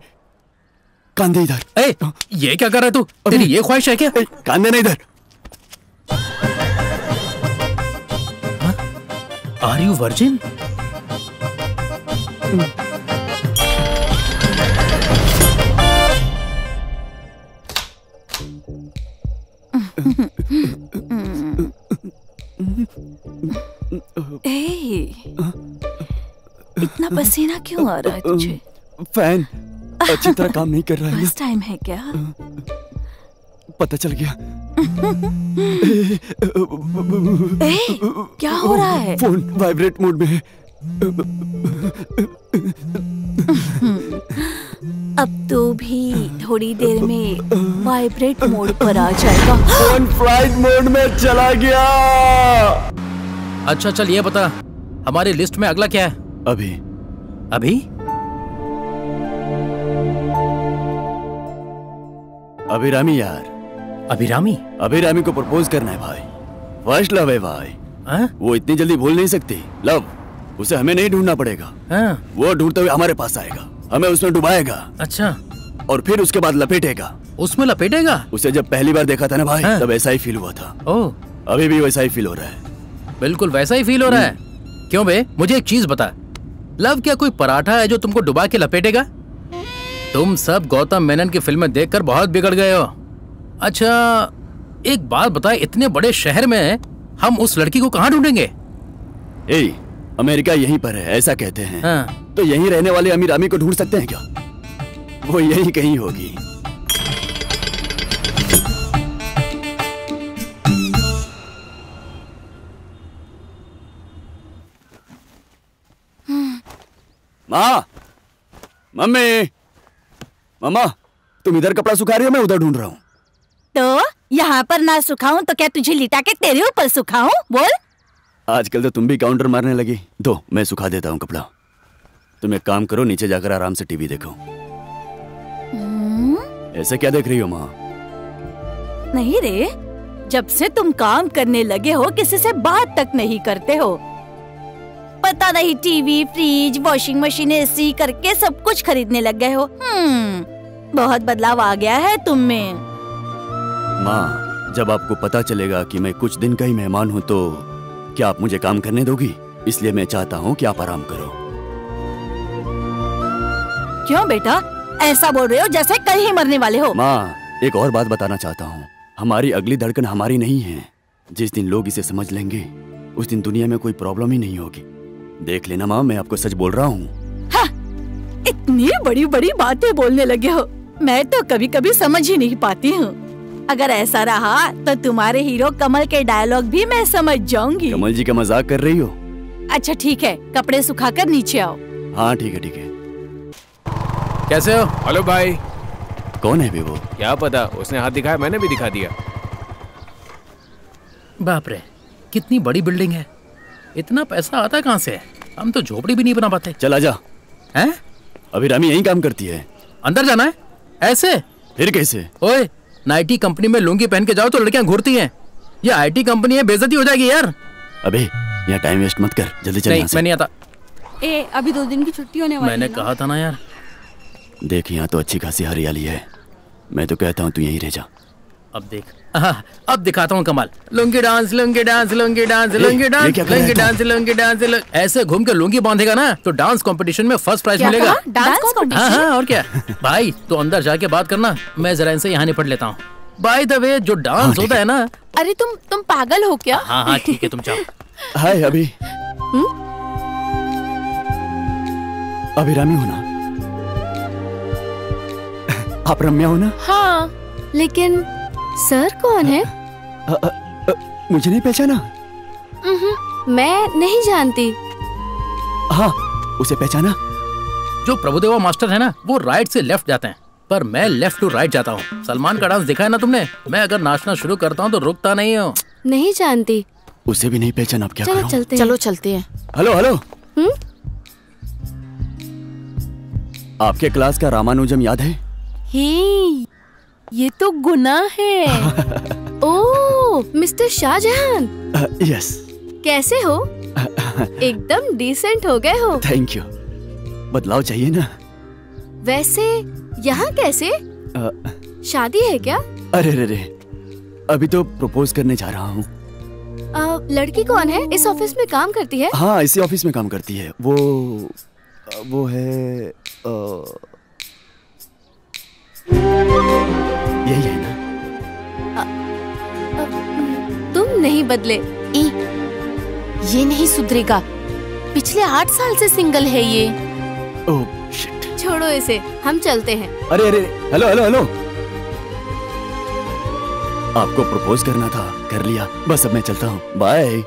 कान दे इधर। ये क्या कर रहा है तू? तेरी ये ख्वाहिश है क्या? कान देना इधर। Are you virgin? इतना पसीना क्यों आ रहा है तुझे? फैन अच्छी तरह काम नहीं कर रहा है। फर्स्ट टाइम है क्या? पता चल गया। क्या हो रहा है? फोन वाइब्रेट मोड में है। अब तो भी थोड़ी देर में वाइब्रेट मोड पर आ जाएगा। फोन फ्लाइट मोड में चला गया। अच्छा चल ये बता, हमारी लिस्ट में अगला क्या है? अभी अभिरामी यार। अभिरामी को प्रपोज करना है भाई। फर्स्ट लव है भाई। वो इतनी जल्दी भूल नहीं सकती। लव उसे हमें नहीं ढूंढना पड़ेगा। वो ढूंढते हुए हमारे पास आएगा, हमें उसमें डुबाएगा। अच्छा, और फिर उसके बाद लपेटेगा। उसमें लपेटेगा? उसे जब पहली बार देखा था ना भाई, तब ऐसा ही फील हुआ था। अभी भी वैसा ही फील हो रहा है। बिल्कुल वैसा ही फील हो रहा है। क्यों बे, मुझे एक चीज बता, लव क्या कोई पराठा है जो तुमको डुबा के लपेटेगा? तुम सब गौतम मेनन की फिल्में देखकर बहुत बिगड़ गए हो। अच्छा एक बात बता, इतने बड़े शहर में हम उस लड़की को कहाँ ढूंढेंगे? अमेरिका यहीं पर है ऐसा कहते हैं। तो यहीं रहने वाले अभिरामी को ढूंढ सकते हैं क्या? वो यहीं कहीं होगी। माँ, मम्मी, मम्मा, तुम इधर कपड़ा सुखा रही हो, मैं उधर ढूंढ रहा हूँ। तो यहाँ पर ना सुखाऊं तो क्या तुझे लिटा के तेरे ऊपर सुखाऊं? बोल। आजकल तो तुम भी काउंटर मारने लगी। दो, मैं सुखा देता हूँ कपड़ा। तुम एक काम करो, नीचे जाकर आराम से टीवी देखो। ऐसे क्या देख रही हो माँ? नहीं रे, जब से तुम काम करने लगे हो किसी से बात तक नहीं करते हो। पता नहीं TV, fridge, washing machine, AC करके सब कुछ खरीदने लग गए हो। बहुत बदलाव आ गया है तुम में। माँ, जब आपको पता चलेगा कि मैं कुछ दिन का ही मेहमान हूँ तो क्या आप मुझे काम करने दोगी? इसलिए मैं चाहता हूँ कि आप आराम करो। क्यों बेटा ऐसा बोल रहे हो जैसे कल ही मरने वाले हो? माँ, एक और बात बताना चाहता हूँ। हमारी अगली धड़कन हमारी नहीं है। जिस दिन लोग इसे समझ लेंगे उस दिन दुनिया में कोई प्रॉब्लम ही नहीं होगी। देख लेना माँ, मैं आपको सच बोल रहा हूँ। हाँ, इतनी बड़ी बड़ी बातें बोलने लगे हो, मैं तो कभी कभी समझ ही नहीं पाती हूँ। अगर ऐसा रहा तो तुम्हारे हीरो कमल के डायलॉग भी मैं समझ जाऊंगी। कमल जी का मजाक कर रही हो? अच्छा ठीक है, कपड़े सुखाकर नीचे आओ। हाँ ठीक है ठीक है। कैसे हो? हेलो भाई। कौन है वो? क्या पता, उसने हाथ दिखाया, मैंने भी दिखा दिया। बाप रे, कितनी बड़ी बिल्डिंग है। इतना पैसा आता कहाँ से? हम तो झोपड़ी भी नहीं बना पाते। चल आजा। हैं? अभिरामी यहीं काम करती है। अंदर जाना है? ऐसे? फिर कैसे? ओए, नाइटी कंपनी में लुंगी पहन के जाओ तो लड़कियां घूरती हैं। ये आईटी कंपनी है, बेइज्जती हो जाएगी यार। अबे यहाँ टाइम वेस्ट मत कर, जल्दी चल। नहीं, मैं नहीं आता। अभी 2 दिन की छुट्टी होने वाली है। मैंने कहा था ना यार। देख यहाँ तो अच्छी खासी हरियाली है। मैं तो कहता हूँ तू यहीं रह जा। अब देख, अब दिखाता हूँ कमाल। Lungi dance, lungi dance, lungi dance, lungi dance, lungi dance, lungi dance. ऐसे घूम के लुंगी बांधेगा ना तो डांस कंपटीशन में फर्स्ट प्राइज मिलेगा। Dance competition? हाँ, और क्या। भाई तो अंदर जाके बात करना, मैं जरा इनसे यहाँ निपट लेता हूँ। बाय द वे, जो डांस होता है ना। अरे तुम पागल हो क्या? हाँ ठीक है, तुम जाओ। हाय अभी। अभिरामी हो ना? आप रम्या हो ना? हाँ, लेकिन सर कौन है? मुझे नहीं पहचाना? मैं नहीं जानती। हाँ, उसे पहचाना? जो प्रभुदेवा मास्टर है ना, वो राइट से लेफ्ट जाते हैं। पर मैं लेफ्ट टू राइट जाता हूँ। सलमान का डांस देखा है ना तुमने? मैं अगर नाचना शुरू करता हूँ तो रुकता नहीं हूँ। नहीं जानती। उसे भी नहीं पहचान, अब क्या करूं? चलते चलो चलते हैं। Hello hello. आपके क्लास का रामानुजम याद है? हे, ये तो गुनाह है। ओह, मिस्टर शाहजहान। यस। कैसे हो? एकदम डिसेंट हो गए हो। Thank you. बदलाव चाहिए ना। वैसे यहाँ कैसे? शादी है क्या? अरे रे रे, अभी तो प्रपोज करने जा रहा हूँ। लड़की कौन है? इस ऑफिस में काम करती है? हाँ, इसी ऑफिस में काम करती है। वो है यही है ना? तुम नहीं बदले। ये नहीं सुधरेगा। पिछले 8 साल से सिंगल है ये। Oh shit. छोड़ो इसे, हम चलते हैं। अरे अरे, हेलो हेलो हेलो। आपको प्रपोज करना था, कर लिया। बस अब मैं चलता हूँ। बाय।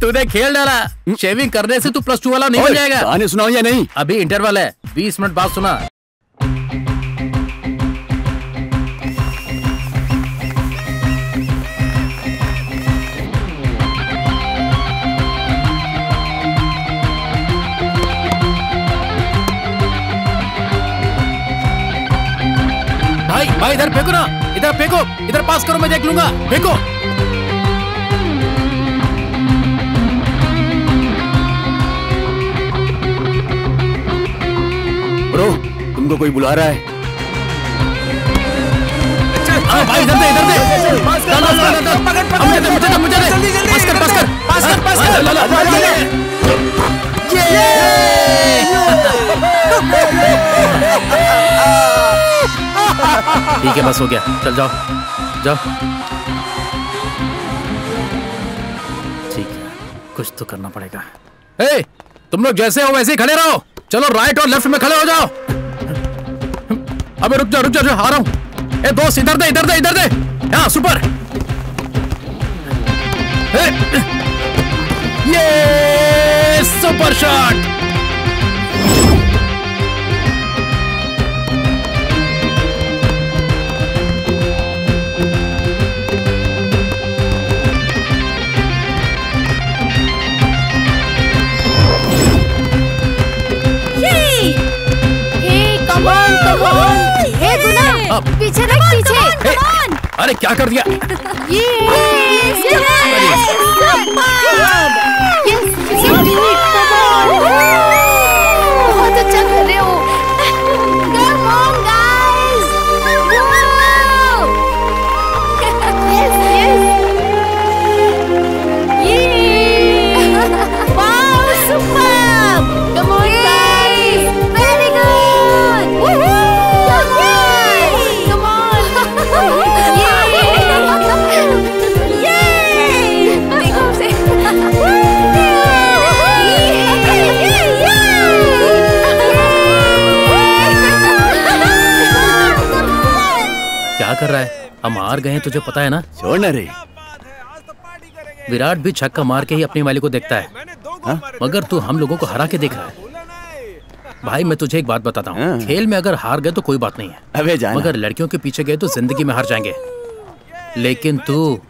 तूने खेल डाला। शेविंग करने से तू +2 वाला नहीं बन जाएगा। गाने सुनाओ या नहीं? अभी इंटरवल है, 20 मिनट बाद सुना। भाई इधर फेंको ना, इधर फेंको, इधर पास करो, मैं देख लूंगा। फेंको। ब्रो, तुमको कोई बुला रहा है। भाई इधर दे, इधर दे। मुझे दे, पास कर। ठीक है, बस हो गया। चल जाओ जाओ। ठीक है, कुछ तो करना पड़ेगा। ए, तुम लोग जैसे हो वैसे ही खड़े रहो। चलो राइट और लेफ्ट में खड़े हो जाओ। अबे रुक जा, आ रहा हूं। ए दोस्त, इधर दे। हाँ, सुपर। ये सुपर शॉट। पीछे रख, पीछे। अरे क्या कर दिया? बहुत अच्छा कर रहे हो। Come on, guys. Wow, superb. Come on, guys. Very good. Come on. देखो उसे। क्या कर रहा है? हम हार गए हैं, तुझे पता है ना? छोड़ ना रे। विराट भी छक्का मार के ही अपनी वाली को देखता है। मगर तू हम लोगों को हरा के देख रहा है। भाई मैं तुझे एक बात बताता हूँ, खेल में अगर हार गए तो कोई बात नहीं है, अबे जाना। मगर लड़कियों के पीछे गए तो जिंदगी में हार जाएंगे। लेकिन तू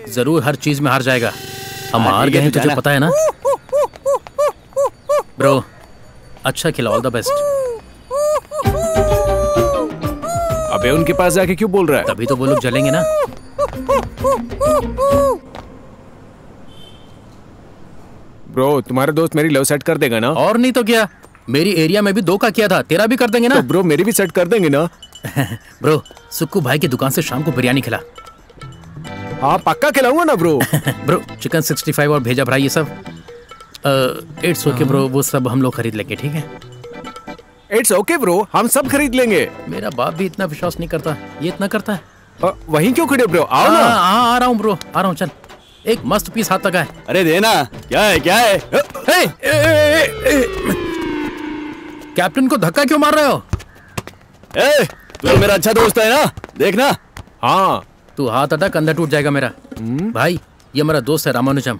जरूर हर चीज में हार जाएगा। हम हार गए हैं, तुझे पता है ना? ब्रो, अच्छा खेला, ऑल द बेस्ट। अबे उनके पास जाके क्यों बोल रहा है? तभी तो वो लोग जलेंगे ना। ब्रो, तुम्हारा दोस्त मेरी लव सेट कर देगा ना? और नहीं तो क्या, मेरी एरिया में भी 2 का किया था, तेरा भी कर देंगे ना। तो ब्रो मेरी भी सेट कर देंगे ना? ब्रो, सुक्कू भाई की दुकान से शाम को बिरयानी खिला। हाँ पक्का खिलाऊंगा ना ब्रो। ब्रो चिकन 65 और भेजा फ्राई ये सब इट्स ओके ब्रो, वो सब हम लोग खरीद लेंगे, ठीक है? इट्स ओके ब्रो, हम सब खरीद लेंगे। मेरा बाप भी इतना विश्वास नहीं करता, ये इतना करता है। वहीं क्यों खड़े ब्रो, आओ ना। आ रहा हूँ ब्रो, आ रहा हूँ, चल एक मस्त पीस हाथ तक है। अरे देना, क्या है क्या है? कैप्टन को धक्का क्यों मार रहे हो? तू मेरा अच्छा दोस्त है ना, देखना। हाँ तू हाथ हटा, कंधा टूट जाएगा मेरा। भाई ये मेरा दोस्त है रामानुजम।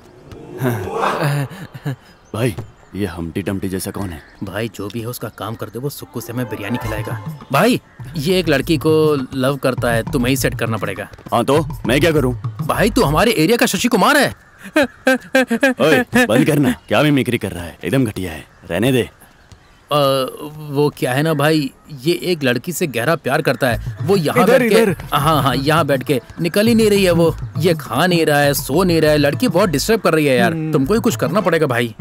भाई ये हमटी टमटी जैसा कौन है? भाई जो भी है उसका काम कर दे, वो सुक्कू से हमें बिरयानी खिलाएगा। भाई ये एक लड़की को लव करता है, तुम्हें ही सेट करना पड़ेगा। हाँ तो मैं क्या करूँ? भाई तू हमारे एरिया का शशि कुमार है। ओए बंद करना, क्या मिमिक्री कर रहा है, एकदम घटिया है, रहने दे। वो क्या है ना भाई, ये एक लड़की से गहरा प्यार करता है। वो यहाँ बैठ के, हाँ यहाँ बैठ के निकल ही नहीं रही है वो, ये खा नहीं रहा है, सो नहीं रहा है, लड़की बहुत डिस्टर्ब कर रही है यार, तुमको ही कुछ करना पड़ेगा भाई।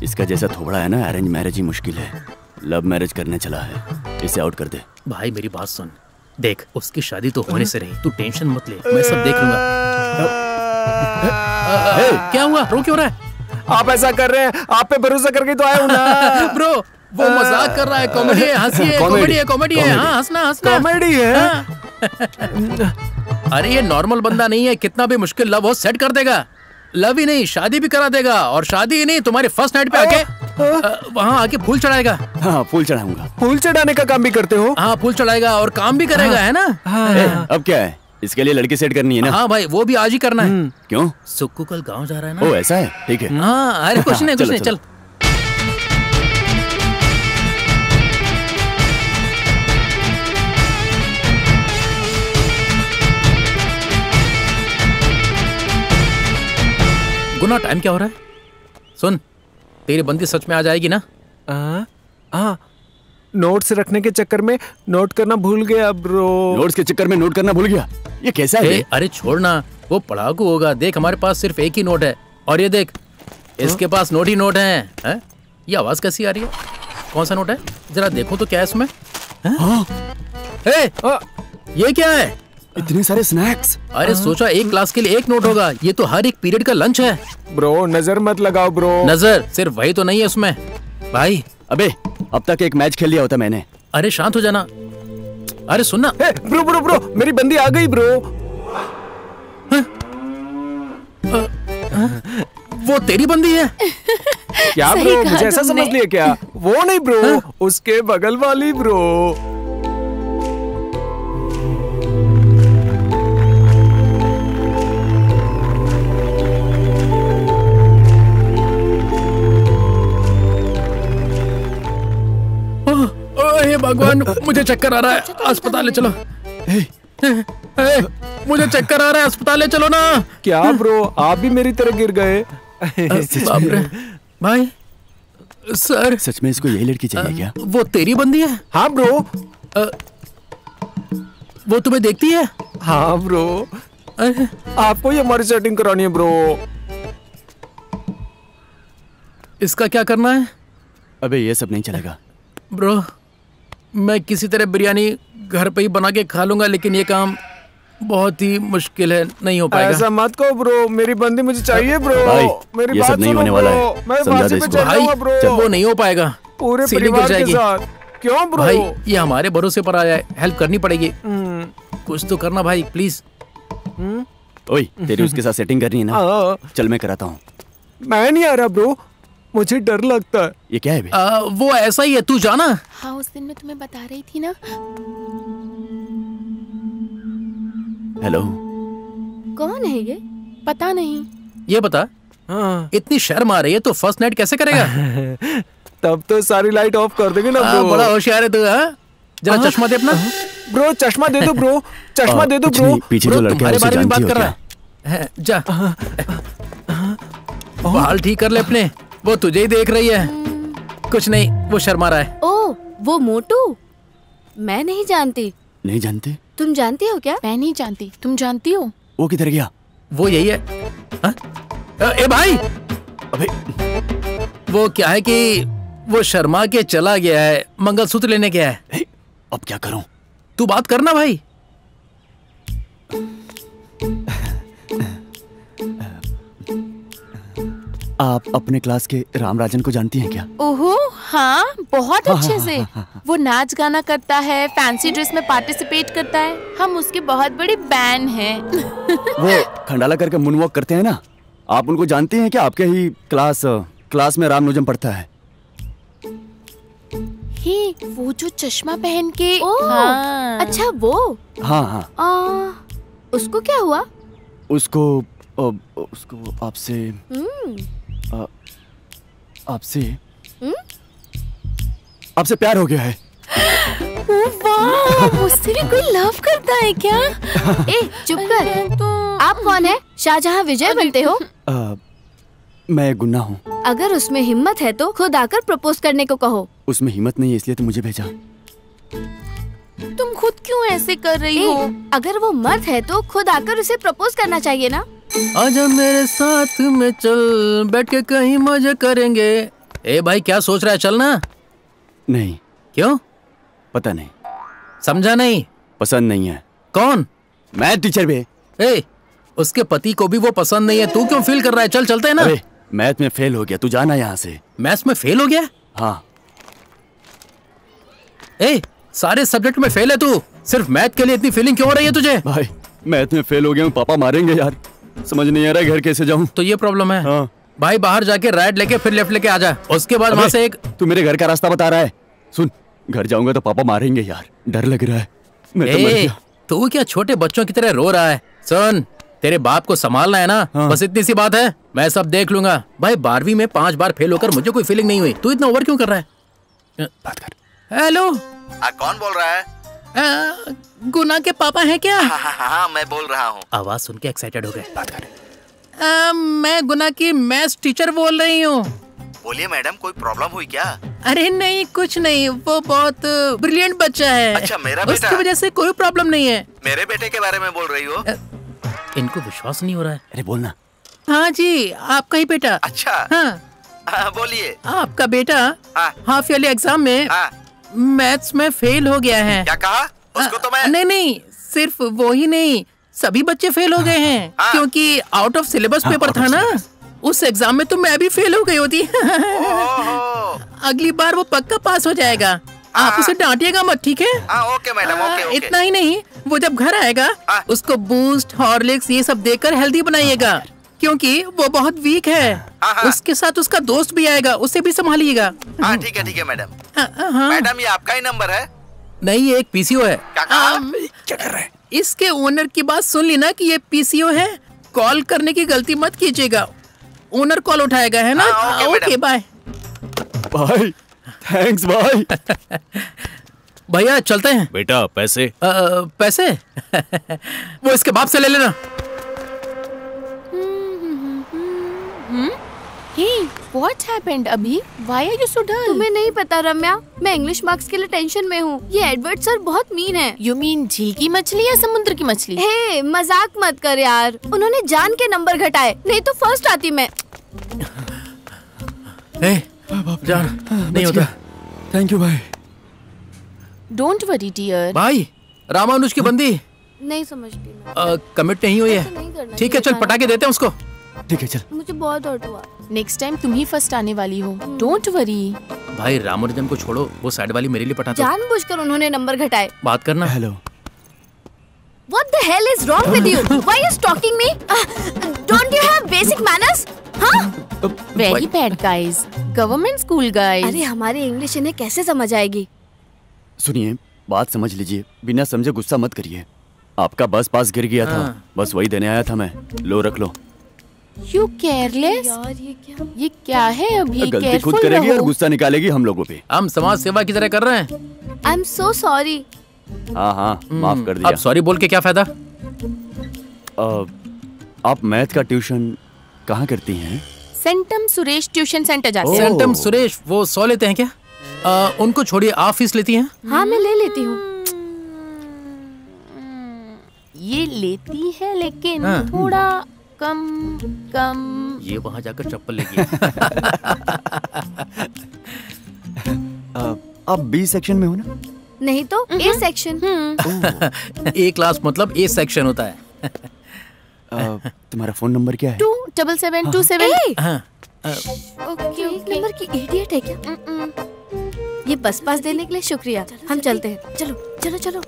इसका जैसा थोबड़ा है ना, अरेंज मैरिज ही मुश्किल है, लव मैरिज करने चला है, इसे आउट कर दे। भाई मेरी बात सुन, देख उसकी शादी तो होने से रही, तू टेंशन मत ले, मैं सब देख लूंगा। क्या हुआ, रो क्यों रहा है? आप ऐसा कर रहे हैं, आप पे भरोसा करके तो आया हूँ ना। ब्रो वो मजाक कर रहा है, कॉमेडी है, हंसी है, कॉमेडी है, हाँ हंसना कॉमेडी है। अरे ये नॉर्मल बंदा नहीं है, कितना भी मुश्किल लव हो सेट कर देगा। लव ही नहीं शादी भी करा देगा, और शादी ही नहीं तुम्हारे फर्स्ट नाइट पे आके वहाँ आके फूल चढ़ाएगा। हाँ फूल चढ़ाऊंगा। फूल चढ़ाने का काम भी करते हो? हाँ फूल चढ़ाएगा और काम भी करेगा, है ना? अब क्या है, इसके लिए लड़की सेट करनी है ना? हाँ भाई वो भी आज ही करना है। क्यों? सुक्कू कल गाँव जा रहा है ना। ओ ऐसा है, ठीक है। हाँ अरे कुछ नहीं, चल। गुना टाइम क्या हो रहा है? सुन तेरी बंदी सच में आ जाएगी ना? नोट्स रखने के चक्कर में नोट करना भूल गया ब्रो। नोट्स के चक्कर में नोट करना भूल गया, ये कैसा है? अरे छोड़ना, वो पढ़ाकू होगा। देख हमारे पास सिर्फ एक ही नोट है, और ये देख इसके पास नोट ही नोट है। ये आवाज कैसी आ रही है? कौन सा नोट है, जरा देखो तो क्या है इसमें? ये क्या है? इतने सारे स्नैक्स। अरे सोचा एक क्लास के लिए एक नोट होगा, ये तो हर एक पीरियड का लंच है। ब्रो नजर मत लगाओ ब्रो। नजर सिर्फ वही तो नहीं है उसमें भाई। अबे अब तक एक मैच खेल लिया होता मैंने। अरे शांत हो जाना। अरे सुनना। ब्रो मेरी बंदी आ गई ब्रो। वो तेरी बंदी है? क्या ब्रो मुझे ऐसा समझ लिया क्या? वो नहीं ब्रो, उसके बगल वाली ब्रो। भगवान मुझे चक्कर आ रहा है, अस्पताल ले चलो। मुझे चक्कर आ रहा है, अस्पताल ले चलो ना। क्या ब्रो आप भी मेरी तरह गिर गए? भाई सर सच में इसको यही लड़की चाहिए क्या? वो तेरी बंदी है? हाँ ब्रो। वो तुम्हें देखती है? हाँ ब्रो। आपको ही हमारी सेटिंग करानी है ब्रो। इसका क्या करना है? अबे ये सब नहीं चलेगा ब्रो। मैं किसी तरह बिरयानी घर पे ही बना के खा लूंगा, लेकिन ये काम बहुत ही मुश्किल है, नहीं हो पाएगा। ऐसा मत कहो ब्रो, मेरी बंदी मुझे चाहिए ब्रो। भाई, मेरी ये बात सब नहीं होने वाला है, समझा दे इसको। भाई वो नहीं हो पाएगा, पूरे परिवार के साथ। क्यों ब्रो? भाई ये हमारे भरोसे पर आया है, हेल्प करनी पड़ेगी। कुछ तो करना भाई प्लीज। ओए तेरी उसके साथ सेटिंग करनी है ना? चल मैं कराता हूँ। मैं नहीं आ रहा ब्रो, मुझे डर लगता है। ये क्या है बे? वो ऐसा ही है, तू जाना। हाँ उस दिन मैं तुम्हें बता रही थी ना। हेलो कौन है ये? पता नहीं। ये बता। इतनी शर्म आ रही है तो फर्स्ट नाइट कैसे करेगा? तब तो सारी लाइट ऑफ कर देंगे ना ब्रो। बड़ा होशियार है तू। जरा चश्मा दे अपना। ब्रो चश्मा दे दो ब्रो, चश्मा दे दो ब्रो। पीछे जो लड़का है उसे जानती हो क्या? जा बाल ठीक कर ले अपने, वो तुझे ही देख रही है। कुछ नहीं, वो शर्मा रहा है। ओ वो मोटू? मैं नहीं जानती। नहीं जानते? तुम जानती हो क्या? मैं नहीं जानती, तुम जानती हो? वो किधर गया? वो यही है। ए भाई अबे वो क्या है कि वो शर्मा के चला गया है, मंगलसूत्र लेने गया है। अब क्या करूं? तू बात करना भाई। आप अपने क्लास के रामराजन को जानती हैं क्या? ओहो हाँ, बहुत अच्छे से। वो नाच गाना करता है, फैंसी ड्रेस में पार्टिसिपेट करता है। हम उसके बहुत बड़ी फैन हैं। वो खंडाला करके मूनवॉक करते हैं ना, आप उनको जानते हैं क्या? आपके ही क्लास में रामनुजम पढ़ता है। ही वो जो चश्मा पहन के। हाँ। अच्छा वो। हाँ हाँ। उसको क्या हुआ? उसको आपसे आपसे प्यार हो गया है। वाह, मुझसे भी कोई लव करता है क्या? ए चुप कर। आप कौन है? शाहजहां विजय बनते हो? मैं गुन्ना हूँ। अगर उसमें हिम्मत है तो खुद आकर प्रपोज करने को कहो। उसमें हिम्मत नहीं है इसलिए तो मुझे भेजा। तुम खुद क्यों ऐसे कर रही हो? अगर वो मर्द है तो खुद आकर उसे प्रपोज करना चाहिए ना। आजा मेरे साथ में चल, बैठ के कहीं मजे करेंगे। ए भाई क्या सोच रहा है, चलना? नहीं। क्यों? पता नहीं। समझा नहीं? पसंद नहीं है। कौन? मैथ टीचर भी। ए, उसके पति को भी वो पसंद नहीं है, तू क्यों फील कर रहा है? चल चलते हैं ना। अरे मैथ में फेल हो गया, तू जाना यहाँ से। मैथ्स में फेल हो गया? हाँ। ए, सारे सब्जेक्ट में फेल है तू, सिर्फ मैथ के लिए इतनी फीलिंग क्यों हो रही है तुझे? भाई मैथ में फेल हो गया हूँ, पापा मारेंगे यार। समझ नहीं आ रहा घर कैसे जाऊँ। तो ये प्रॉब्लम है। हाँ। भाई बाहर जाके राइट लेके फिर लेफ्ट लेके आ जा, उसके बाद वहाँ से एक। तू मेरे घर का रास्ता बता रहा है। सुन, घर जाऊंगा तो पापा मारेंगे यार, डर लग रहा है। मैं तो मर गया। तू क्या छोटे बच्चों की तरह रो रहा है? सुन, तेरे बाप को संभालना है ना। हाँ। बस इतनी सी बात है, मैं सब देख लूंगा। भाई 12वीं में 5 बार फेल होकर मुझे कोई फीलिंग नहीं हुई, तू इतना ओवर क्यों कर रहा है? बात कर। हेलो, कौन बोल रहा है? गुना के पापा हैं क्या? हाँ, मैं बोल रहा हूँ। आवाज सुन के एक्साइटेड हो गए। बात कर। मैं गुना की मैथ्स टीचर बोल रही हूँ। बोलिए मैडम, कोई प्रॉब्लम हुई क्या? अरे नहीं, कुछ नहीं, वो बहुत ब्रिलियंट बच्चा है। अच्छा, मेरा बेटा? उसकी वजह से कोई प्रॉब्लम नहीं है। मेरे बेटे के बारे में बोल रही हो? इनको विश्वास नहीं हो रहा है। अरे बोलना। हाँ जी, आपका ही बेटा। अच्छा। हाँ बोलिए। आपका बेटा हाफ ईयरली एग्जाम में मैथ्स में फेल हो गया है। क्या कहा? उसको तो मैं नहीं, सिर्फ वो ही नहीं, सभी बच्चे फेल हो गए हैं। क्योंकि आउट ऑफ सिलेबस पेपर था ना, उस एग्जाम में तो मैं भी फेल हो गई होती। अगली बार वो पक्का पास हो जाएगा। आप उसे डांटिएगा मत, ठीक है? Okay madam, okay. इतना ही नहीं, वो जब घर आएगा उसको बूस्ट, हॉर्लिक्स ये सब देकर हेल्दी बनाइएगा, क्योंकि वो बहुत वीक है। उसके साथ उसका दोस्त भी आएगा, उसे भी संभालिएगा। ठीक है मैडम। मैडम, ये आपका ही नंबर है? नहीं, ये एक पीसीओ है। क्या कर रहे हैं? इसके ओनर की बात सुन ली ना कि ये पीसीओ है। कॉल करने की गलती मत कीजिएगा, ओनर कॉल उठाएगा, है ना? Okay bye. भाई थैंक्स भाई। भैया चलते हैं। बेटा पैसे? पैसे वो इसके बाप से ले लेना। Hey, what happened अभी? Why are you so dull? तुम्हें नहीं पता रम्या, मैं इंग्लिश मार्क्स के लिए टेंशन में हूँ। ये एडवर्ड सर बहुत मीन है। You mean झील की मछली या समुद्र की मछली? हे, मजाक मत कर यार, उन्होंने जान के नंबर घटाए, नहीं तो फर्स्ट आती मैं। जान नहीं होता। थैंक यू भाई। Don't worry dear। भाई रामानुज की बंदी नहीं समझती मैं। कमिट नहीं हुई है। ठीक है, चल पटाखे देते हैं उसको। ठीक है चल। मुझे बहुत हर्ट हुआ। नेक्स्ट टाइम तुम ही फर्स्ट आने वाली हो। Don't worry. भाई रामानुजम को छोड़ो, वो साइड वाली मेरे लिए पटाता। जानबूझकर उन्होंने नंबर घटाए। बात करना। Hello. What the hell is wrong with you? Why are you stalking me? Don't you have basic manners? हाँ? Very bad guys. Government school guys. अरे हमारी इंग्लिश इन्हें कैसे समझ आएगी? सुनिए, बात समझ लीजिए, बिना समझे गुस्सा मत करिए। आपका बस पास गिर गया था, बस वही देने आया था मैं। लो रख लो। You careless? यार ये क्या है अभी? गलती खुद करेगी और गुस्सा निकालेगी हम लोगों पे। हम समाज सेवा की तरह कर रहे हैं। I'm so sorry. हाँ माफ कर दिया। अब सॉरी बोल के क्या फायदा? आप मैथ का ट्यूशन कहाँ करती हैं? सेंटम सुरेश ट्यूशन सेंटर जाते हैं। सेंटम सुरेश वो 100 लेते हैं क्या? उनको छोड़िए, आप फीस लेती हैं? हाँ मैं ले लेती हूँ। ये लेती है लेकिन थोड़ा कम। ये वहाँ जाकर चप्पल लेगी। आप बी सेक्शन में हो ना? नहीं तो ए सेक्शन। ए क्लास मतलब ए सेक्शन होता है। तुम्हारा फोन नंबर क्या है? 27727। ओके, नंबर की इडियट है क्या? ये बस पास देने के लिए शुक्रिया, हम चलते हैं। चलो चलो चलो।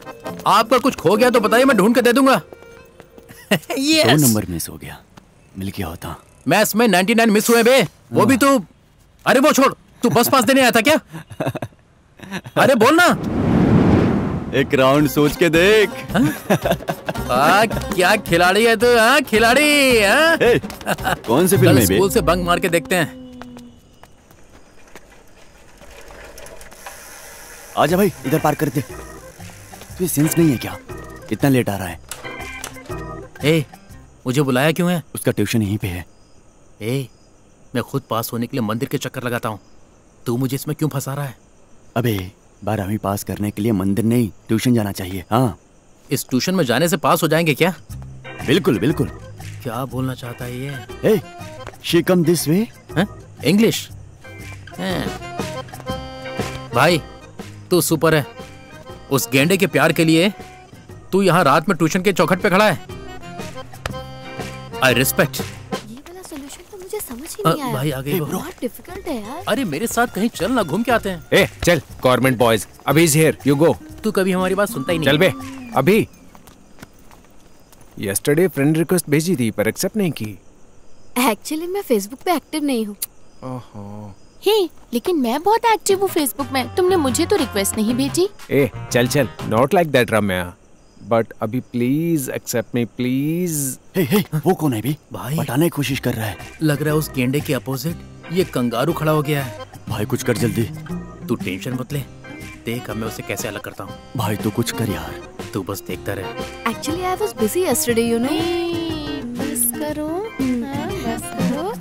आपका कुछ खो गया तो बताइए, मैं ढूंढ के दे दूंगा। Yes! 2 नंबर मिस हो गया, मिल गया होता। मैथ्स में 99 मिस हुए बे, वो भी तू। अरे वो छोड़, तू बस पास देने आया था क्या? अरे बोल ना। एक राउंड सोच के देख। क्या खिलाड़ी है तू? हाँ खिलाड़ी। कौन सी फिल्म है बे? स्कूल से बंक मार के देखते हैं। आजा भाई, इधर पार्क करते। तुझे सेंस नहीं है क्या? इतना लेट आ रहा है। ए, मुझे बुलाया क्यों है? उसका ट्यूशन यहीं पे है। ए, मैं खुद पास होने के लिए मंदिर के चक्कर लगाता हूँ, तू मुझे इसमें क्यों फंसा रहा है? अबे 12वीं पास करने के लिए मंदिर नहीं, ट्यूशन जाना चाहिए। हाँ, इस ट्यूशन में जाने से पास हो जाएंगे क्या? बिल्कुल बिल्कुल। क्या बोलना चाहता है ये? ए, she come this way? English? भाई तू सुपर है। उस गेंडे के प्यार के लिए तू यहाँ रात में ट्यूशन के चौखट पे खड़ा है। I respect. ये वाला सॉल्यूशन तो मुझे समझ ही नहीं आया। भाई आ गई वो। बहुत डिफिकल्ट है यार। अरे मेरे साथ कहीं चल ना, घूम के आते हैं। ए चल, गवर्नमेंट बॉयज, अभी इज हियर, यू गो। तू कभी हमारी बात सुनता ही नहीं। चल बे, अभी। यस्टरडे फ्रेंड रिक्वेस्ट भेजी थी पर एक्सेप्ट नहीं की। एक्चुअली मैं फेसबुक पे एक्टिव नहीं हूँ। ओहो। हे, लेकिन मैं बहुत एक्टिव हूँ फेसबुक में। तुमने मुझे तो रिक्वेस्ट नहीं भेजी। ए चल चल, not like that Ramya, but अभी प्लीज एक्सेप्ट मी प्लीज। हे, वो कौन है भी? भाई बताने की कोशिश कर रहा है। लग रहा है उस गेंडे के अपोजिट ये कंगारू खड़ा हो गया है। भाई कुछ कर जल्दी। तू टेंशन मत ले, देख अब मैं उसे कैसे अलग करता हूँ। भाई तू कुछ कर यार। तू बस देखता रहे। Actually I was busy yesterday, you know. बस करो, बस करो।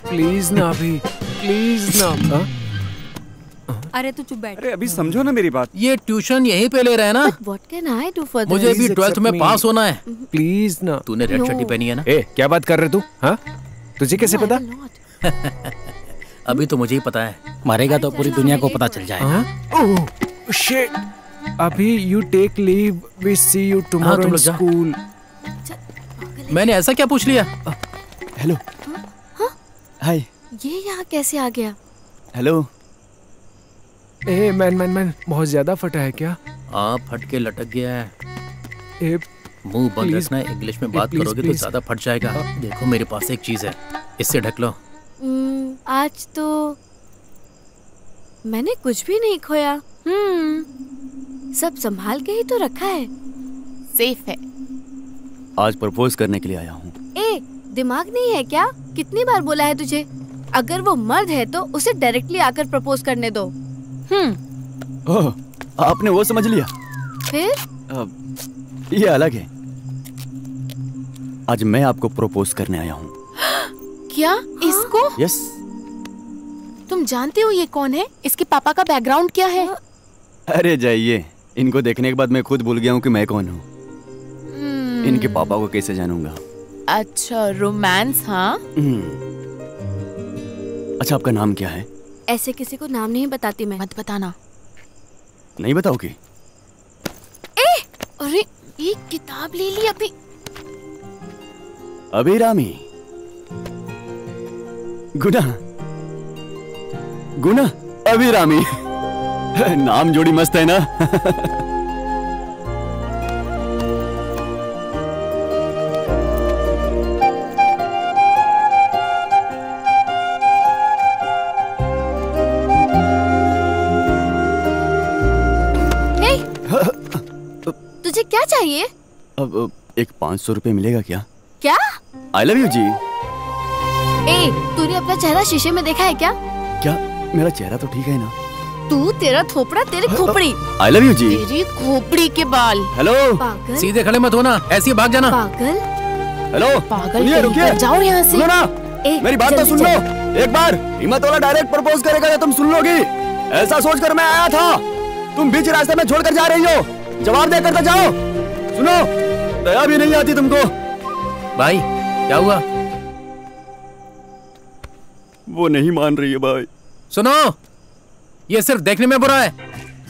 प्लीज ना अभी, प्लीज ना। अरे तू चुप बैठ। अरे अभी समझो ना मेरी बात। ये ट्यूशन यहीं पे ले रहे हैं ना? What can I do for this? मुझे भी 12th में पास होना है। प्लीज ना। तूने रेड चड्डी पहनी है ना? ए क्या बात कर रहे तू? हाँ, तुझे कैसे पता? अभी तो मुझे ही पता है। मरेगा तो पूरी दुनिया को पता चल जाएगा। ओह शिट, अभी you take leave, we see you tomorrow in school. मैंने ऐसा क्या पूछ लिया? हेलो। हाय। ये यहाँ कैसे आ गया? हेलो। ए मैन, बहुत ज्यादा फटा है क्या? फट के लटक गया है। ए मुंह बंद रखना, इंग्लिश में बात करोगे तो ज्यादा फट जाएगा। देखो मेरे पास एक चीज है, इससे ढक लो। आज तो मैंने कुछ भी नहीं खोया। सब संभाल के ही तो रखा है। सेफ है। आज प्रपोज करने के लिए आया हूँ। ए, दिमाग नहीं है क्या? कितनी बार बोला है तुझे? अगर वो मर्द है तो उसे डायरेक्टली आकर प्रपोज करने दो। ओह, आपने वो समझ लिया? फिर ये अलग है। आज मैं आपको प्रपोज करने आया हूँ। क्या? इसको? यस। तुम जानते हो ये कौन है? इसके पापा का बैकग्राउंड क्या है? अरे जाइए, इनको देखने के बाद मैं खुद भूल गया हूँ कि मैं कौन हूँ। इनके पापा को कैसे जानूंगा? अच्छा, रोमांस। हाँ। अच्छा, आपका नाम क्या है? ऐसे किसी को नाम नहीं बताती मैं। मत बताना। नहीं बताओगी? अरे एक किताब ले ली अभी। अभिरामी। गुना अभिरामी। नाम जोड़ी मस्त है ना? तुझे क्या चाहिए? अब एक 500 रुपए मिलेगा क्या? क्या? आई लव यू जी। ए, तूने अपना चेहरा शीशे में देखा है क्या? क्या मेरा चेहरा तो ठीक है ना? तू, तेरा थोपड़ा, तेरी खोपड़ी। आई लव यू जी। तेरी खोपड़ी के बाल। हेलो। पागल। सीधे खड़े मत होना, ऐसे ही भाग जाना। पागल। हेलो। पागल, रुकिए, जाओ यहाँ से। सुनो ना, मेरी बात तो सुन लो। एक बार हिम्मत वाला डायरेक्ट प्रपोज करेगा तो तुम सुन लोगी। ऐसा सोचकर मैं आया था। तुम बीच रास्ते में छोड़कर जा रही हो। जवाब देकर तो जाओ। सुनो, दया भी नहीं आती तुमको। भाई क्या हुआ? वो नहीं मान रही है भाई। सुनो, ये सिर्फ देखने में बुरा है,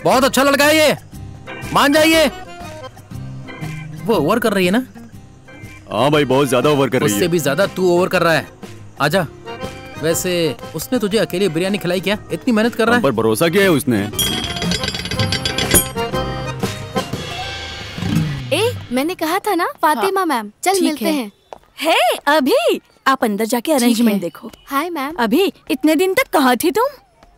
बहुत अच्छा लड़का है ये, मान जाइए। वो ओवर कर रही है ना? हाँ भाई, बहुत ज्यादा ओवर कर रही है। उससे भी ज्यादा तू ओवर कर रहा है। आजा। वैसे उसने तुझे अकेले बिरयानी खिलाई क्या? इतनी मेहनत कर रहा है। पर भरोसा किया है उसने। मैंने कहा था ना फातिमा मैम, चल मिलते हैं। हे अभी, आप अंदर जाके अरेंजमेंट देखो। Hi ma'am. अभी इतने दिन तक कहाँ थी तुम?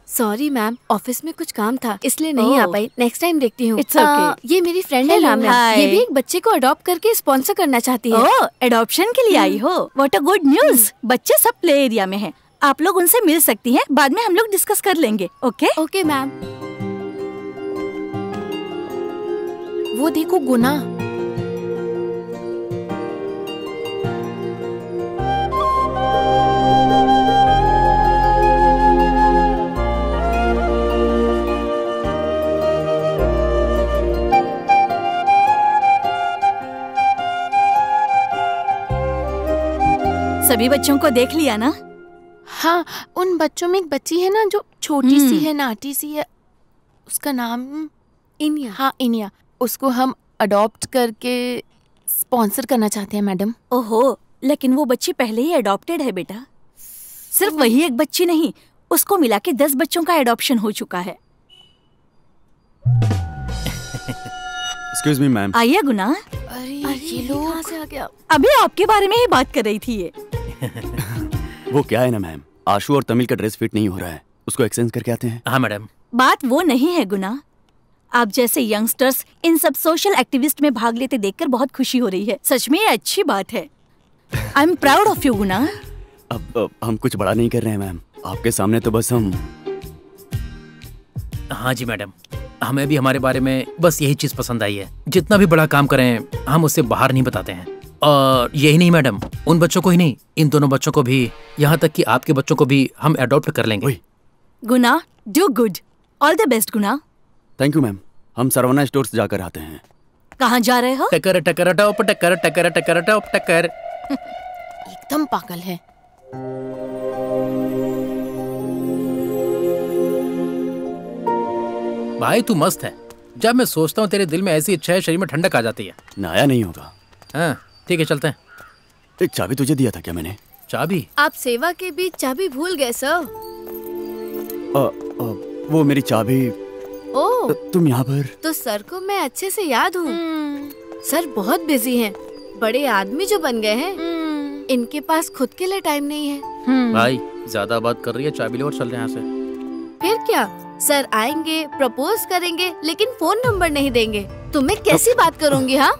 सॉरी मैम, ऑफिस में कुछ काम था इसलिए नहीं आ पाई। नेक्स्ट टाइम देखती हूँ। It's okay. ये मेरी फ्रेंड है लामिया। ये भी एक बच्चे को अडॉप्ट करके स्पॉन्सर करना चाहती है। ओह, एडॉप्शन के लिए आई हो? What a good news. बच्चे सब प्ले एरिया में हैं। आप लोग उनसे मिल सकती हैं, बाद में हम लोग डिस्कस कर लेंगे। Okay okay ma'am. वो देखो गुना। सभी बच्चों को देख लिया ना? हाँ, उन बच्चों में एक बच्ची है ना जो छोटी सी है, नाटी सी है। उसका नाम इनिया। हाँ, इनिया। उसको हम अडॉप्ट करके स्पॉन्सर करना चाहते हैं मैडम। ओहो, लेकिन वो बच्ची पहले ही अडॉप्टेड है बेटा। सिर्फ वही एक बच्ची नहीं, उसको मिला के 10 बच्चों का एडॉप्शन हो चुका है। Excuse me ma'am. आइए गुना। अरे ये लोग कहाँ से आ गया? अभी आपके बारे में ही बात कर रही थी ये। वो क्या है ना मैम, आशु और तमिल का ड्रेस फिट नहीं हो रहा है, उसको एक्सचेंज करके आते हैं। हाँ मैडम। बात वो नहीं है गुना, आप जैसे यंगस्टर्स इन सब सोशल एक्टिविस्ट में भाग लेते देखकर बहुत खुशी हो रही है। सच में ये अच्छी बात है। I am proud of you Guna. अब हम कुछ बड़ा नहीं कर रहे हैं मैम, आपके सामने तो बस हम। हाँ जी मैडम, हमें भी हमारे बारे में बस यही चीज पसंद आई है। जितना भी बड़ा काम करें हम उससे बाहर नहीं बताते हैं। और यही नहीं मैडम, उन बच्चों को ही नहीं, इन दोनों बच्चों को भी, यहाँ तक कि आपके बच्चों को भी हम अडॉप्ट कर लेंगे। Guna, do good. All the best Guna. Thank you ma'am. हम सरवना स्टोर्स जाकर आते हैं। कहाँ जा रहे हो? टकर टकर टॉप टकर टकर टकर टॉप टकर। एकदम पागल है। भाई तू मस्त है। जब मैं सोचता हूँ तेरे दिल में ऐसी इच्छा है, शरीर में ठंडक आ जाती है। नया नहीं होगा। हाँ ठीक है, चलते हैं। एक चाबी तुझे दिया था क्या मैंने? चाबी? आप सेवा के बीच चाबी भूल गए सर। वो मेरी चाबी। ओह, तुम यहाँ पर? तो सर को मैं अच्छे से याद हूँ। सर बहुत बिजी हैं, बड़े आदमी जो बन गए हैं, इनके पास खुद के लिए टाइम नहीं है। भाई ज्यादा बात कर रही है, चाबी ले और चल रहे हैं यहाँ से। फिर क्या, सर आएंगे, प्रपोज करेंगे, लेकिन फोन नंबर नहीं देंगे तो मैं कैसी बात करूँगी? हाँ,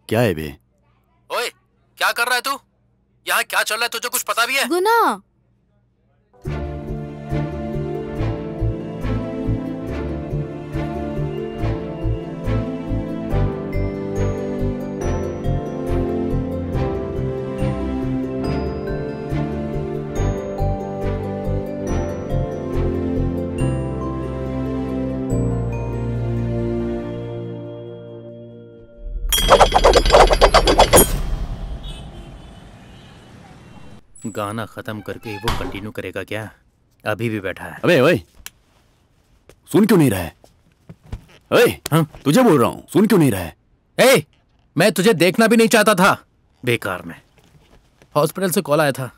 क्या है बे? ओए, क्या कर रहा है तू? यहाँ क्या चल रहा है, तुझे कुछ पता भी है? गुना, गाना खत्म करके वो कंटिन्यू करेगा क्या? अभी भी बैठा है। अबे ओए, सुन क्यों नहीं रहा है? ओए, हाँ? तुझे बोल रहा हूँ, सुन क्यों नहीं रहा है? ए, मैं तुझे देखना भी नहीं चाहता था। बेकार में। हॉस्पिटल से कॉल आया था।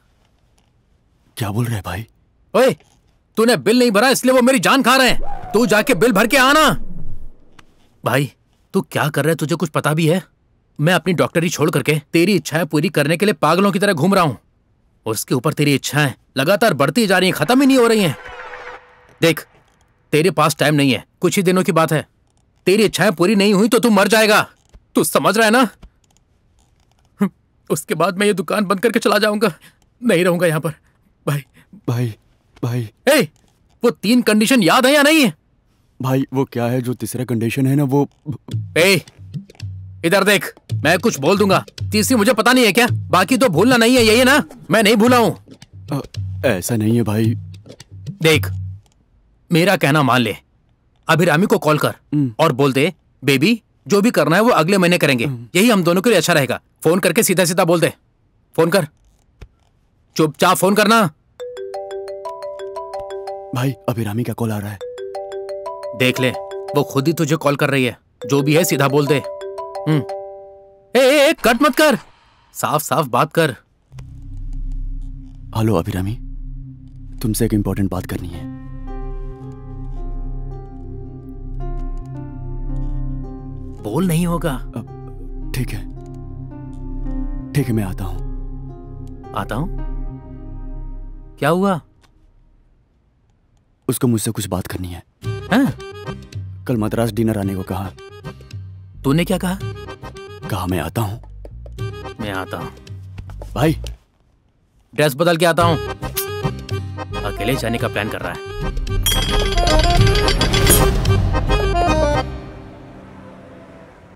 क्या बोल रहे भाई? ओए, तूने बिल नहीं भरा इसलिए वो मेरी जान खा रहे हैं। तू जाके बिल भर के आना। भाई तू क्या कर रहा है, तुझे कुछ पता भी है? मैं अपनी डॉक्टरी छोड़ करके तेरी इच्छाएं पूरी करने के लिए पागलों की तरह घूम रहा हूं। उसके ऊपर तेरी इच्छाएं लगातार बढ़ती जा रही हैं, खत्म ही नहीं हो रही हैं। देख, तेरे पास टाइम नहीं है, कुछ ही दिनों की बात है। तेरी इच्छाएं पूरी नहीं हुई तो तू मर जाएगा। तू समझ रहा है ना? उसके बाद मैं ये दुकान बंद करके चला जाऊंगा, नहीं रहूंगा यहाँ पर। भाई भाई भाई ए, वो 3 कंडीशन याद है या नहीं है? भाई वो क्या है जो तीसरा कंडीशन है ना वो? ए, इधर देख, मैं कुछ बोल दूंगा, तीसरी मुझे पता नहीं है क्या? बाकी तो भूलना नहीं है, यही है ना? मैं नहीं भूला हूं। ऐसा नहीं है भाई। देख, मेरा कहना मान ले, अभिरामी को कॉल कर और बोल दे बेबी जो भी करना है वो अगले महीने करेंगे, यही हम दोनों के लिए अच्छा रहेगा। फोन करके सीधा सीधा बोल दे। फोन कर, चुपचाप फोन करना। भाई अभिरामी का कॉल आ रहा है। देख ले, वो खुद ही तुझे कॉल कर रही है। जो भी है सीधा बोल दे। ए, कट मत कर, साफ साफ बात कर। हेलो अभिरामी, तुमसे एक इंपॉर्टेंट बात करनी है। बोल नहीं होगा। ठीक है ठीक है, मैं आता हूं। आता हूं? क्या हुआ? उसको मुझसे कुछ बात करनी है। हाँ? कल मद्रास डिनर आने को कहा। तूने क्या कहा? कहा मैं आता हूं। मैं आता हूं। भाई ड्रेस बदल के आता हूं। अकेले जाने का प्लान कर रहा है।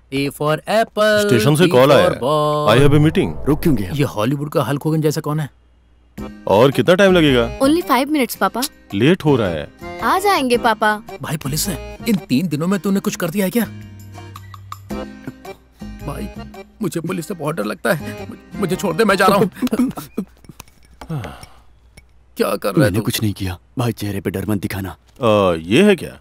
A for apple, स्टेशन से कॉल आया है। I have a meeting. रुक क्यों गया? ये हॉलीवुड का हल्क होगन जैसा कौन है? और कितना टाइम लगेगा? Only 5 minutes पापा। लेट हो रहा है। आ जाएंगे पापा। भाई पुलिस है। इन 3 दिनों में तूने कुछ कर दिया है क्या? भाई मुझे पुलिस से बहुत डर लगता है। मुझे छोड़ दे, मैं जा रहा हूँ। क्या कर रहा है? मैंने कुछ नहीं किया भाई, चेहरे पे डर मत दिखाना। ये है क्या?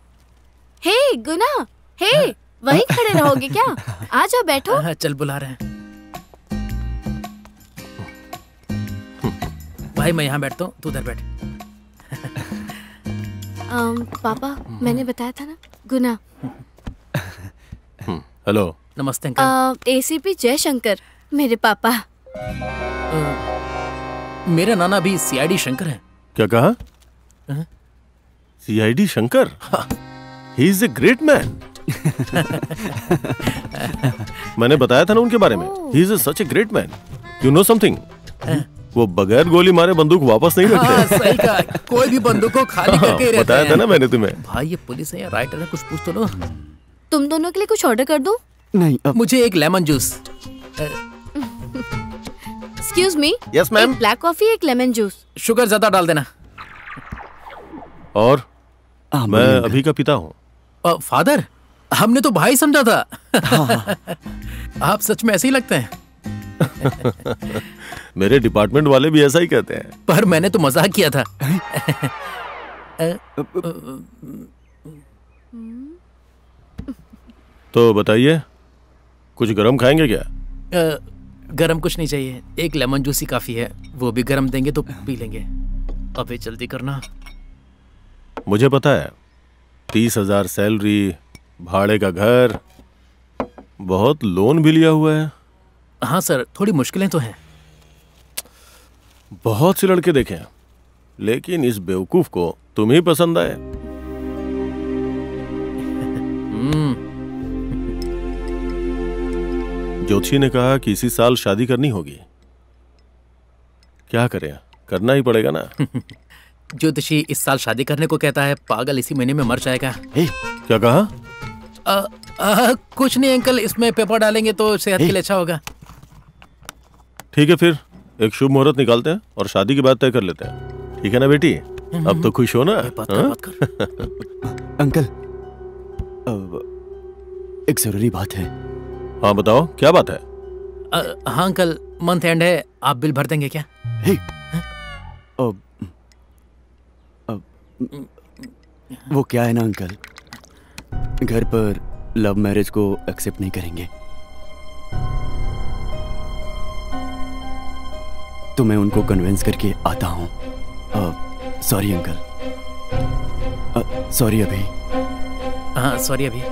हे गुना, हे वहीं खड़े रहोगे क्या? आ जाओ बैठो। चल बुला रहे हैं। भाई मैं यहाँ बैठता हूँ, तू उधर बैठ। पापा मैंने बताया था ना, गुना। हेलो। नमस्ते अंकल। एसीपी जयशंकर मेरे पापा। मेरा नाना भी सीआईडी शंकर है। क्या कहा? CID Shankar? He is a great man. मैंने बताया था ना उनके बारे में। He is such a great man. You know something? वो बगैर गोली मारे बंदूक वापस नहीं रखते। हाँ, सही कहा। कोई भी बंदूक को खाली करके ही रहते बताया हैं। था ना मैंने तुम्हें। भाई ये पुलिस है या राइटर है, कुछ पूछ तो लो। तुम दोनों के लिए कुछ ऑर्डर कर दूं? नहीं मुझे एक lemon juice. Excuse me. Yes ma'am. एक ब्लैक कॉफी, एक लेमन जूस। शुगर ज्यादा डाल देना। और मैं अभी का पिता हूँ। फादर? हमने तो भाई समझा था। आप सच में ऐसे ही लगते हैं। मेरे डिपार्टमेंट वाले भी ऐसा ही कहते हैं। पर मैंने तो मजाक किया था। तो बताइए, कुछ गरम खाएंगे क्या? गरम कुछ नहीं चाहिए, एक लेमन जूस ही काफी है। वो भी गरम देंगे तो पी लेंगे। अबे जल्दी करना। मुझे पता है, 30,000 सैलरी, भाड़े का घर, बहुत लोन भी लिया हुआ है। हाँ सर, थोड़ी मुश्किलें तो हैं। बहुत से लड़के देखे हैं, लेकिन इस बेवकूफ को तुम ही पसंद आए। ज्योतिषी ने कहा कि इसी साल शादी करनी होगी। क्या करें, करना ही पड़ेगा ना। ज्योतिषी इस साल शादी करने को कहता है, पागल इसी महीने में मर जाएगा। क्या कहा? कुछ नहीं अंकल, इसमें पेपर डालेंगे तो सेहत के लिए अच्छा होगा। ठीक है, फिर एक शुभ मुहूर्त निकालते हैं और शादी की बात तय कर लेते हैं। ठीक है ना बेटी? अब तो खुश हो ना? अंकल एक जरूरी बात है। हाँ बताओ, क्या बात है? हाँ अंकल, मंथ एंड है, आप बिल भर देंगे क्या? वो क्या है ना अंकल, घर पर लव मैरिज को एक्सेप्ट नहीं करेंगे, तो मैं उनको कन्विंस करके आता हूँ। सॉरी अंकल, सॉरी अभी। हाँ सॉरी अभी।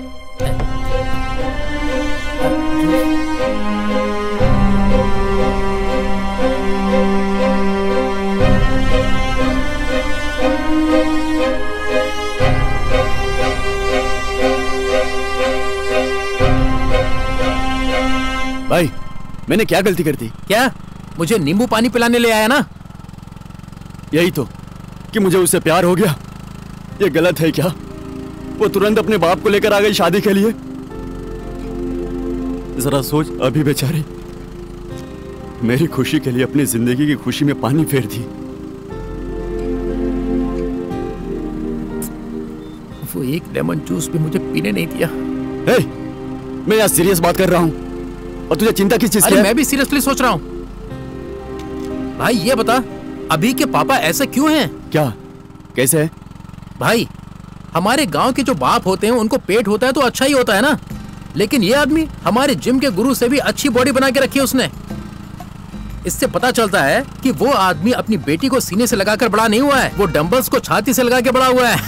मैंने क्या गलती कर दी? क्या मुझे नींबू पानी पिलाने ले आया ना? यही तो कि मुझे उससे प्यार हो गया। ये गलत है क्या? वो तुरंत अपने बाप को लेकर आ गई शादी के लिए। जरा सोच, अभी बेचारी मेरी खुशी के लिए अपनी जिंदगी की खुशी में पानी फेर दी। वो एक लेमन जूस भी मुझे पीने नहीं दिया। मैं यहाँ सीरियस बात कर रहा हूँ और तुझे चिंता किस चीज की है? मैं भी सीरियसली सोच रहा हूँ। भाई ये बता, अभी के पापा ऐसे क्यों हैं? क्या? कैसे है? भाई हमारे गांव के जो बाप होते हैं उनको पेट होता है तो अच्छा ही होता है ना, लेकिन ये आदमी हमारे जिम के गुरु से भी अच्छी बॉडी बना के रखी है उसने। इससे पता चलता है कि वो आदमी अपनी बेटी को सीने से लगाकर बड़ा नहीं हुआ है, वो डंबल्स को छाती से लगा के बड़ा हुआ है।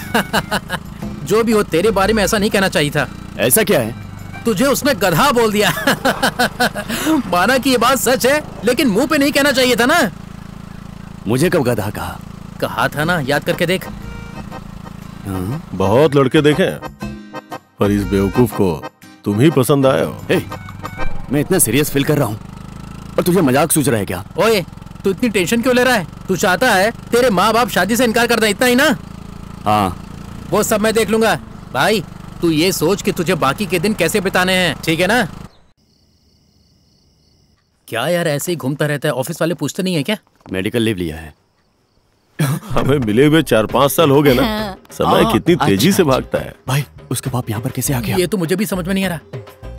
जो भी हो, तेरे बारे में ऐसा नहीं कहना चाहिए था। ऐसा क्या है? तुझे उसने गधा बोल दिया। माना कि ये बात सच है, लेकिन मुंह पे नहीं कहना चाहिए था ना। मुझे कब गधा कहा? कहा था ना, याद करके देख। बहुत लड़के देखे पर इस बेवकूफ को तुम ही पसंद आए हो। मैं इतना सीरियस फील कर रहा हूँ और तुझे मजाक सूझ रहा है क्या? ओए, तू इतनी टेंशन क्यों ले रहा है? तू चाहता है तेरे माँ बाप शादी से इनकार कर दें, इतना ही ना? हाँ, वो सब मैं देख लूंगा। भाई तू ये सोच कि तुझे बाकी के दिन कैसे बिताने हैं, ठीक है ना? क्या यार ऐसे ही घूमता रहता है? ऑफिस वाले पूछते नहीं है क्या? मेडिकल लीव लिया है। हमें मिले हुए 4-5 साल हो गए ना। समय कितनी तेजी से भागता है। भाई उसका बाप यहाँ पर कैसे आ गया? ये तो मुझे भी समझ में नहीं आ रहा।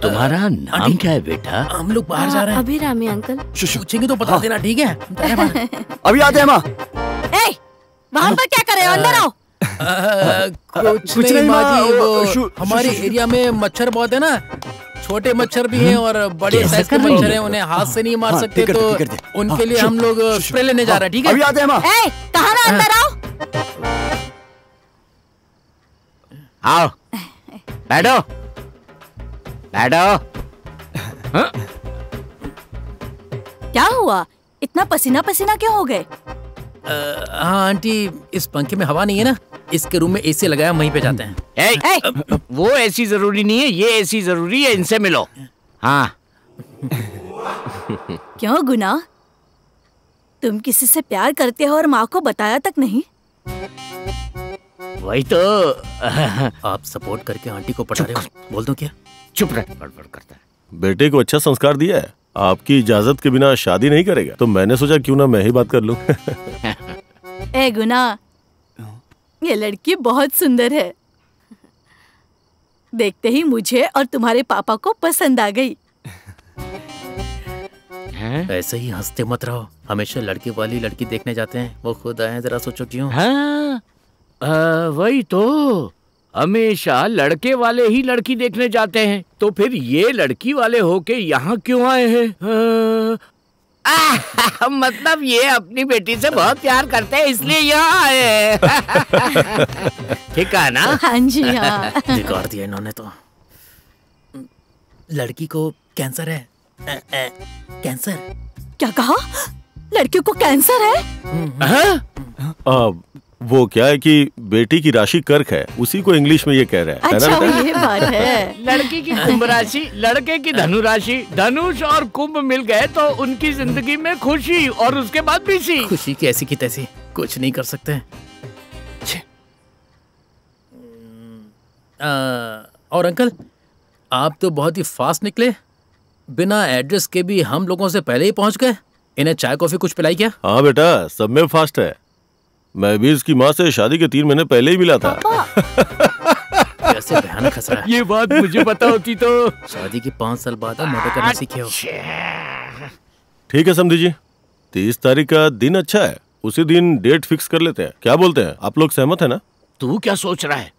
तुम्हारा नाम क्या है बेटा? हम लोग बाहर जा रहे हैं। अभिरामी अंकल। पूछेंगे तो बता देना, ठीक है? अभी आते हैं माँ। वहाँ पर क्या कर रहे हो? अंदर आओ। कुछ नहीं माँ जी, वो हमारे एरिया में मच्छर बहुत है ना, छोटे मच्छर भी हैं और बड़े साइज के मच्छर हैं, उन्हें हाथ से नहीं मार सकते, तो उनके लिए हम लोग स्प्रे लेने जा रहे हैं, ठीक है? अभी आते हैं माँ। कहाँ ना, अंदर आओ। आओ, बैठो बैठो। क्या हुआ? इतना पसीना पसीना क्यों हो गए? हाँ आंटी, इस पंखे में हवा नहीं है ना, इसके रूम में एसी लगाया, वहीं पे जाते हैं। वो एसी जरूरी नहीं है, ये एसी जरूरी है, इनसे मिलो। हाँ। क्यों गुना, तुम किसी से प्यार करते हो और माँ को बताया तक नहीं? वही तो। आप सपोर्ट करके आंटी को पढ़ा रहे हो, बोल दो क्या? चुप रह, बड़बड़ करता है। बेटे को अच्छा संस्कार दिया है, आपकी इजाजत के बिना शादी नहीं करेगा, तो मैंने सोचा क्यों ना मैं ही बात कर लूं। ए गुना, ये लड़की बहुत सुंदर है, देखते ही मुझे और तुम्हारे पापा को पसंद आ गई। ऐसे ही हंसते मत रहो, हमेशा लड़की वाली लड़की देखने जाते हैं, वो खुद आए, जरा सोचो क्यों? हाँ, वही तो, हमेशा लड़के वाले ही लड़की देखने जाते हैं, तो फिर ये लड़की वाले होके यहाँ क्यों आए हैं? मतलब ये अपनी बेटी से बहुत प्यार करते हैं इसलिए यहाँ आए। ठीक है ना? हाँ जी हाँ। बिगाड़ दिया इन्होंने तो। लड़की को कैंसर है। कैंसर? क्या कहा? लड़की को कैंसर है? वो क्या है कि बेटी की राशि कर्क है, उसी को इंग्लिश में ये कह रहा है। अच्छा, है ना? ये बात है। लड़की की कुंभ राशि, लड़के की धनु राशि, धनुष और कुंभ मिल गए तो उनकी जिंदगी में खुशी और उसके बाद भी खुशी की ऐसी की तैसी, कुछ नहीं कर सकते। और अंकल, आप तो बहुत ही फास्ट निकले, बिना एड्रेस के भी हम लोगों से पहले ही पहुंच गए। इन्हें चाय कॉफी कुछ पिलाई क्या? हाँ बेटा, सब में फास्ट है। मैं भी इसकी माँ से शादी के 3 महीने पहले ही मिला था। कैसे भयानक हंस रहा है। ये बात मुझे पता होती तो। शादी के 5 साल बाद आप मोटे करना सीखे हो। ठीक है समधी जी, 30 तारीख का दिन अच्छा है, उसी दिन डेट फिक्स कर लेते हैं, क्या बोलते हैं? आप लोग सहमत है ना? तू क्या सोच रहा है?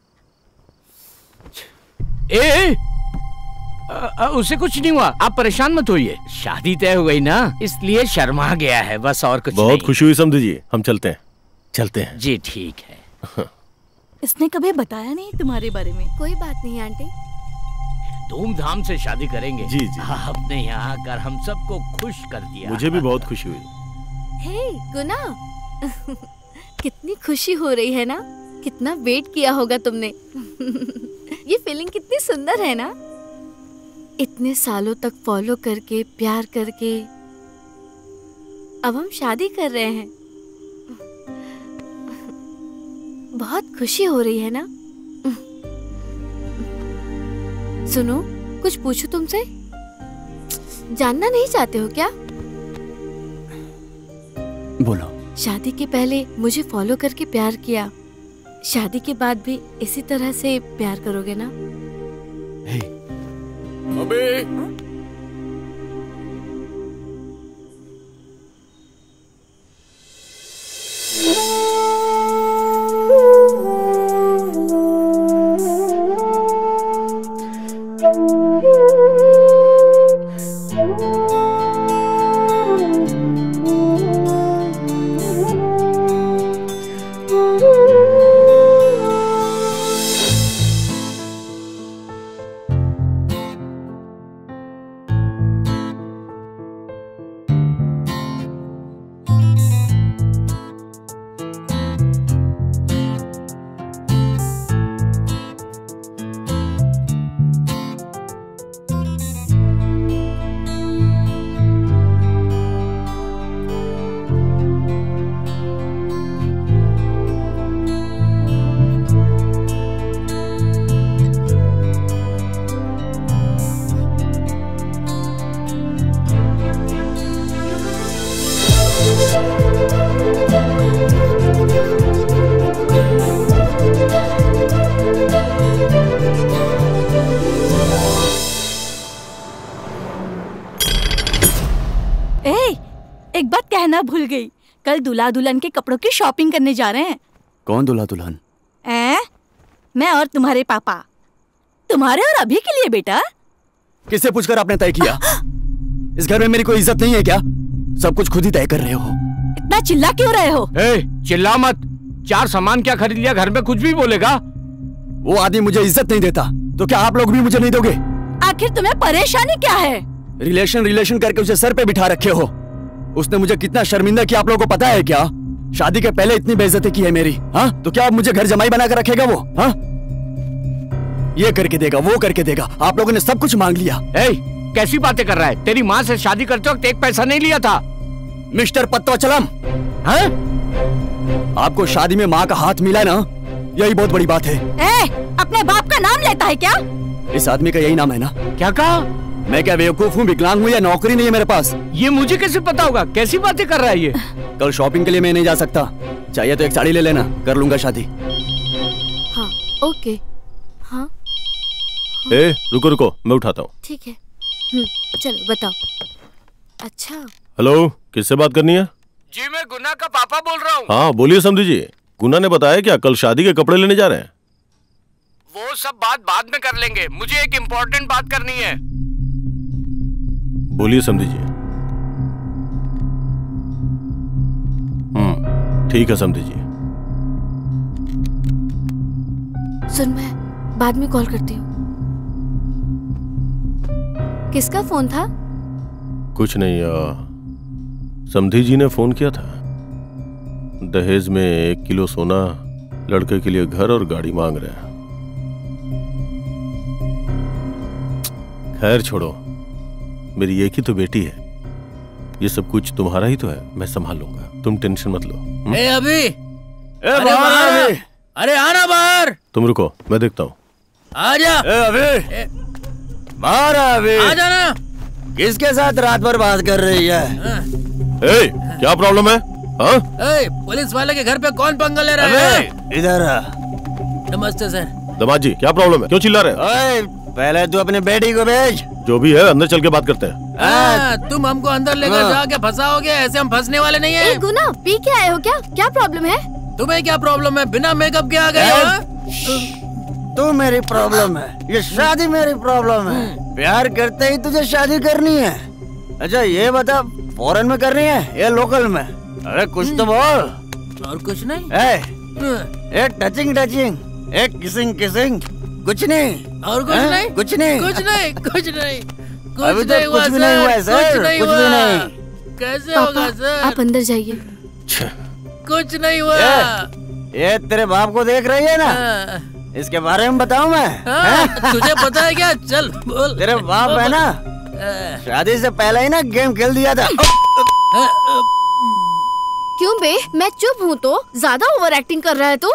उसे कुछ नहीं हुआ, आप परेशान मत होइए, शादी तय हो गई ना, इसलिए शर्मा गया है, बस और कुछ बहुत नहीं। खुशी हुई समधी जी, हम चलते हैं। चलते हैं जी, ठीक है। इसने कभी बताया नहीं तुम्हारे बारे में? कोई बात नहीं आंटी, धूमधाम से शादी करेंगे। जी जी। आपने यहाँ आकर हम सबको खुश कर दिया। मुझे भी बहुत खुशी हुई। हे गुना, कितनी खुशी हो रही है ना, कितना वेट किया होगा तुमने। ये फीलिंग कितनी सुंदर है ना। इतने सालों तक फॉलो करके प्यार करके अब हम शादी कर रहे हैं। बहुत खुशी हो रही है ना? सुनो, कुछ पूछूं तुमसे? जानना नहीं चाहते हो क्या? बोलो। शादी के पहले मुझे फॉलो करके प्यार किया, शादी के बाद भी इसी तरह से प्यार करोगे ना? अबे एक बात कहना भूल गई, कल दूल्हा दुल्हन के कपड़ों की शॉपिंग करने जा रहे हैं। कौन दूल्हा दुल्हन? मैं और तुम्हारे पापा। तुम्हारे और अभी के लिए बेटा। किससे पूछकर आपने तय किया? इस घर में मेरी कोई इज्जत नहीं है क्या? सब कुछ खुद ही तय कर रहे हो। इतना चिल्ला क्यों रहे हो? चिल्ला मत। 4 सामान क्या खरीद लिया, घर में कुछ भी बोलेगा। वो आदमी मुझे इज्जत नहीं देता तो क्या आप लोग भी मुझे नहीं दोगे? आखिर तुम्हें परेशानी क्या है? रिलेशन करके उसे सर पे बिठा रखे हो। उसने मुझे कितना शर्मिंदा किया आप लोगों को पता है क्या? शादी के पहले इतनी बेइज्जती की है मेरी। हाँ, तो क्या अब मुझे घर जमाई बना कर रखेगा वो? हाँ, ये करके देगा, वो करके देगा। आप लोगों ने सब कुछ मांग लिया। कैसी बातें कर रहा है? तेरी माँ से शादी करते वक्त एक पैसा नहीं लिया था। मिस्टर पत्तोचलम, हाँ? आपको शादी में माँ का हाथ मिला ना, यही बहुत बड़ी बात है। अपने बाप का नाम लेता है क्या? इस आदमी का यही नाम है ना? क्या कहा? मैं क्या बेवकूफ हूँ, विकलांग हूँ या नौकरी नहीं है मेरे पास? ये मुझे कैसे पता होगा? कैसी बातें कर रहा है ये? कल शॉपिंग के लिए मैं नहीं जा सकता। चाहिए तो एक साड़ी ले लेना, कर लूंगा शादी। हाँ, ओके। हाँ, रुको रुको, मैं उठाता हूँ। ठीक है। चलो बताओ। अच्छा, हेलो, किससे बात करनी है? जी, मैं गुना का पापा बोल रहा हूँ। हाँ बोलिए समधी जी। गुना ने बताया क्या कल शादी के कपड़े लेने जा रहे हैं? वो सब बात बाद में कर लेंगे, मुझे एक इम्पोर्टेंट बात करनी है। बोलिए समधी जी। ठीक है समधी जी। सुन, मैं बाद में कॉल करती हूँ। किसका फोन था? कुछ नहीं, समधी जी ने फोन किया था। दहेज में 1 किलो सोना, लड़के के लिए घर और गाड़ी मांग रहे हैं। खैर छोड़ो, मेरी एक ही तो बेटी है। ये सब कुछ तुम्हारा ही तो है, मैं संभाल लूंगा, तुम टेंशन मत लो। अरे आना बाहर। तुम रुको, मैं देखता हूँ। आजा। बाहर आ जाना। किसके साथ रात भर बात कर रही है? क्या प्रॉब्लम है? हाँ? पुलिस वाले के घर पे कौन पंगा ले रहा है? इधर। नमस्ते सर। दमाद जी, क्या प्रॉब्लम है? क्यों चिल्ला रहे हैं? पहले तू अपनी बेटी को भेज। जो भी है अंदर चल के बात करते हैं। तुम हमको अंदर लेकर जाके फंसाओगे, ऐसे हम फंसने वाले नहीं है। गुना, पी के आए हो क्या? क्या प्रॉब्लम है? तुम्हें क्या प्रॉब्लम है? बिना मेकअप के आ गए हो? तू मेरी प्रॉब्लम है, ये शादी मेरी प्रॉब्लम है। प्यार करते ही तुझे शादी करनी है। अच्छा ये बता, फॉरेन में करनी है या लोकल में? अरे कुछ तो बोल। और कुछ नहीं? एक टचिंग, एक किसिंग, कुछ नहीं। और कुछ नहीं? कुछ नहीं। अभी तो कुछ भी नहीं हुआ है सर, कुछ भी नहीं। कैसे होगा सर? आप अंदर जाइए। कुछ नहीं हुआ। ये तेरे बाप को देख रही है ना? इसके बारे में बताऊं मैं? तुझे पता है क्या? चल बोल। तेरे बाप है ना, शादी से पहले ही ना गेम खेल दिया था। क्यों बे? मैं चुप हूँ तो ज्यादा ओवर एक्टिंग कर रहा है तू।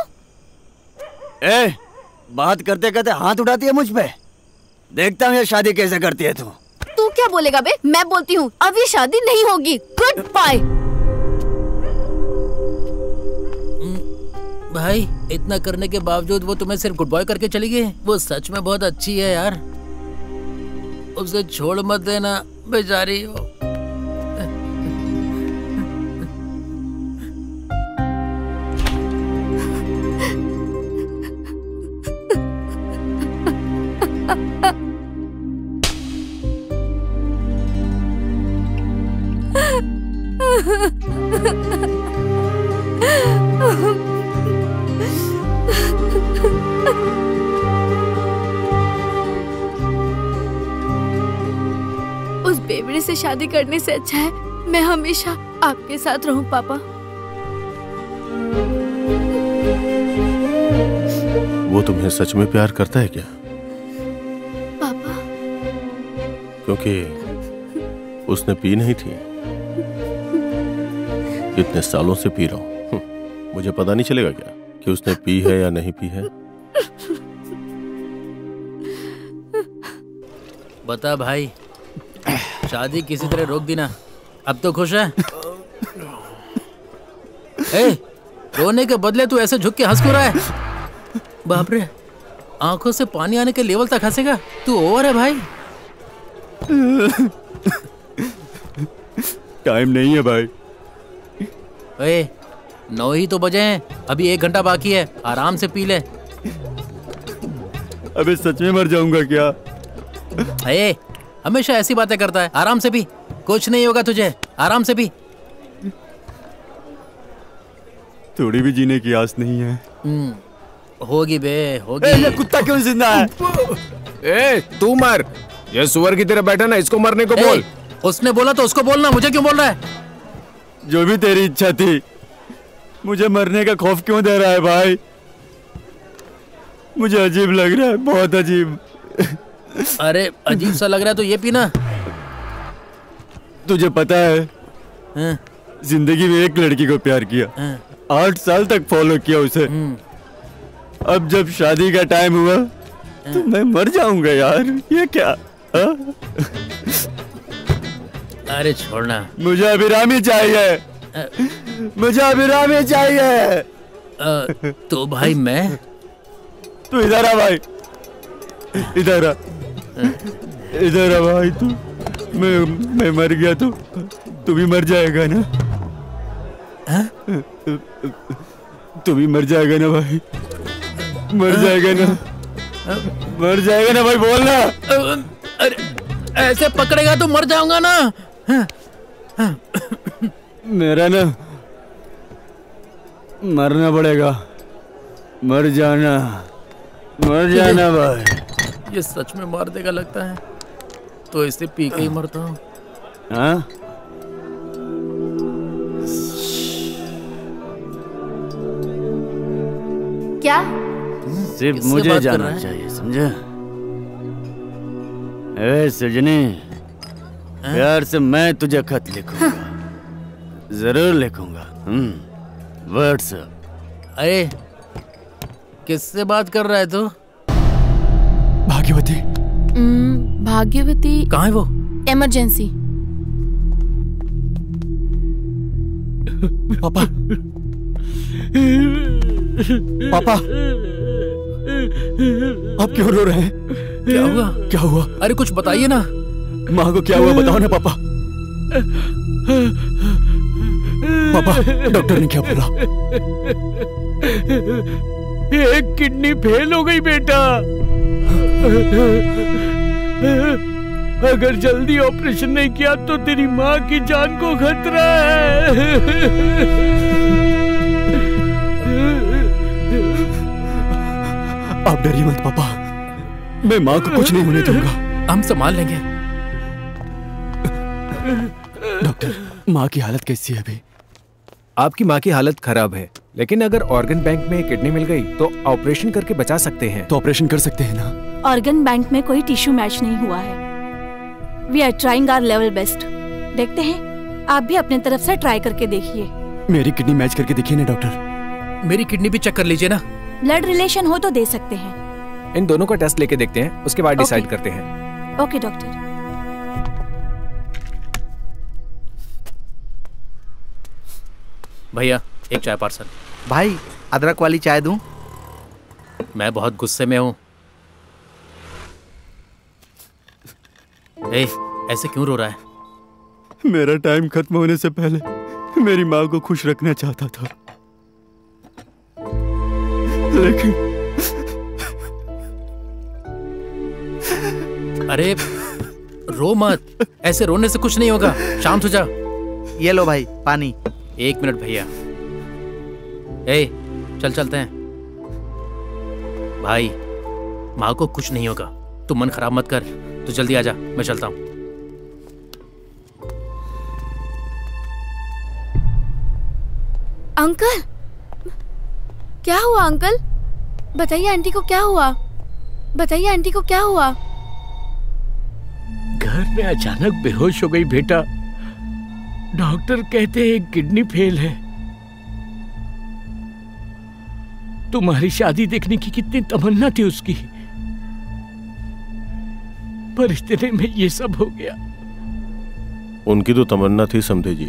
बात करते करते हाथ उठाती है मुझ पे। देखता हूँ ये शादी कैसे करती है तू। तू क्या बोलेगा बे? मैं बोलती हूँ अब ये शादी नहीं होगी। Good bye. भाई इतना करने के बावजूद वो तुम्हें सिर्फ गुड बॉय करके चली गई। वो सच में बहुत अच्छी है यार, उसे छोड़ मत देना बेचारी हो। उस बेवड़े से शादी करने से अच्छा है मैं हमेशा आपके साथ रहूं पापा। वो तुम्हें सच में प्यार करता है क्या? पापा। क्योंकि उसने पी नहीं थी। इतने सालों से पी रहा हूं, मुझे पता नहीं चलेगा क्या कि उसने पी है या नहीं पी है? बता भाई, शादी किसी तरह रोक दी ना। अब तो खुश है? रोने के बदले तू ऐसे झुक के हंस क्यों रहा है? बाप रे, आंखों से पानी आने के लेवल तक हंसेगा तू। ओवर है भाई। टाइम नहीं है भाई। 9 ही तो बजे हैं, अभी 1 घंटा बाकी है, आराम से पी ले। अबे सच में मर जाऊंगा क्या? हमेशा ऐसी बातें करता है। आराम से पी, कुछ नहीं होगा तुझे, आराम से पी। थोड़ी भी जीने की आस नहीं है। होगी बे, होगी। ये कुत्ता क्यों जिंदा है? तू मर। ये सुअर की तरह बैठा ना, इसको मरने को बोल। उसने बोला तो उसको बोलना, मुझे क्यों बोल रहा है? जो भी तेरी इच्छा थी, मुझे मरने का खौफ क्यों दे रहा है भाई? मुझे अजीब लग रहा है, बहुत अजीब। अरे अजीब सा लग रहा है तो ये पीना। तुझे पता है, जिंदगी में एक लड़की को प्यार किया, 8 साल तक फॉलो किया उसे। अब जब शादी का टाइम हुआ तो मैं मर जाऊंगा यार। ये क्या? अरे छोड़ना। मुझे अभिरामी चाहिए, मुझे अभिरामी चाहिए। तो भाई मैं? तू इधर आ भाई, इधर आ, इधर आ भाई। तू मैं मर गया तो तू भी मर जाएगा ना? तू भी मर जाएगा ना भाई? मर जाएगा ना? मर जाएगा ना भाई? बोलना। अरे ऐसे पकड़ेगा तो मर जाऊंगा ना। मेरा ना मरना पड़ेगा। मर जाना, मर जाना भाई। ये सच में मार देगा लगता है, तो इसे पी के ही मरता हूँ। हाँ? क्या? सिर्फ मुझे जाना चाहिए, समझा? ए सजनी, प्यार से मैं तुझे खत लिखूंगा, जरूर लिखूंगा। व्हाट्सएप। अरे किससे बात कर रहा है तू? भाग्यवती। भाग्यवती कहाँ है वो? इमरजेंसी। पापा, पापा, आप क्यों रो रहे हैं? क्या हुआ? क्या हुआ? अरे कुछ बताइए ना। माँ को क्या हुआ बताओ ना पापा। पापा, डॉक्टर ने क्या बोला? एक किडनी फेल हो गई बेटा। अगर जल्दी ऑपरेशन नहीं किया तो तेरी माँ की जान को खतरा है। आप डरिए मत पापा, मैं माँ को कुछ नहीं होने दूंगा। हम संभाल लेंगे। डॉक्टर, माँ की हालत कैसी है अभी? आपकी माँ की हालत खराब है, लेकिन अगर ऑर्गन बैंक में किडनी मिल गई तो ऑपरेशन करके बचा सकते हैं। तो ऑपरेशन कर सकते हैं ना? ऑर्गन बैंक में कोई टिश्यू मैच नहीं हुआ है। We are trying our level best. देखते हैं, आप भी अपने तरफ से ट्राई करके देखिए। मेरी किडनी मैच करके देखिए ना डॉक्टर। मेरी किडनी भी चेक कर लीजिए ना। ब्लड रिलेशन हो तो दे सकते हैं। इन दोनों का टेस्ट लेके देखते हैं, उसके बाद डिसाइड करते हैं। Okay doctor. भैया एक चाय पार्सल। भाई अदरक वाली चाय दूं? मैं बहुत गुस्से में हूँ। ऐसे क्यों रो रहा है? मेरा टाइम खत्म होने से पहले मेरी माँ को खुश रखना चाहता था, लेकिन अरे रो मत, ऐसे रोने से कुछ नहीं होगा। शांत हो जा। ये लो भाई पानी। 1 मिनट भैया। चल चलते हैं। भाई माँ को कुछ नहीं होगा, तू मन खराब मत कर। तू जल्दी आजा, मैं चलता हूँ। अंकल, क्या हुआ अंकल? बताइए आंटी को क्या हुआ? बताइए आंटी को क्या हुआ? घर में अचानक बेहोश हो गई बेटा। डॉक्टर कहते हैं किडनी फेल है। तुम्हारी शादी देखने की कितनी तमन्ना थी उसकी, पर इतने में ये सब हो गया। उनकी तो तमन्ना थी समझे जी,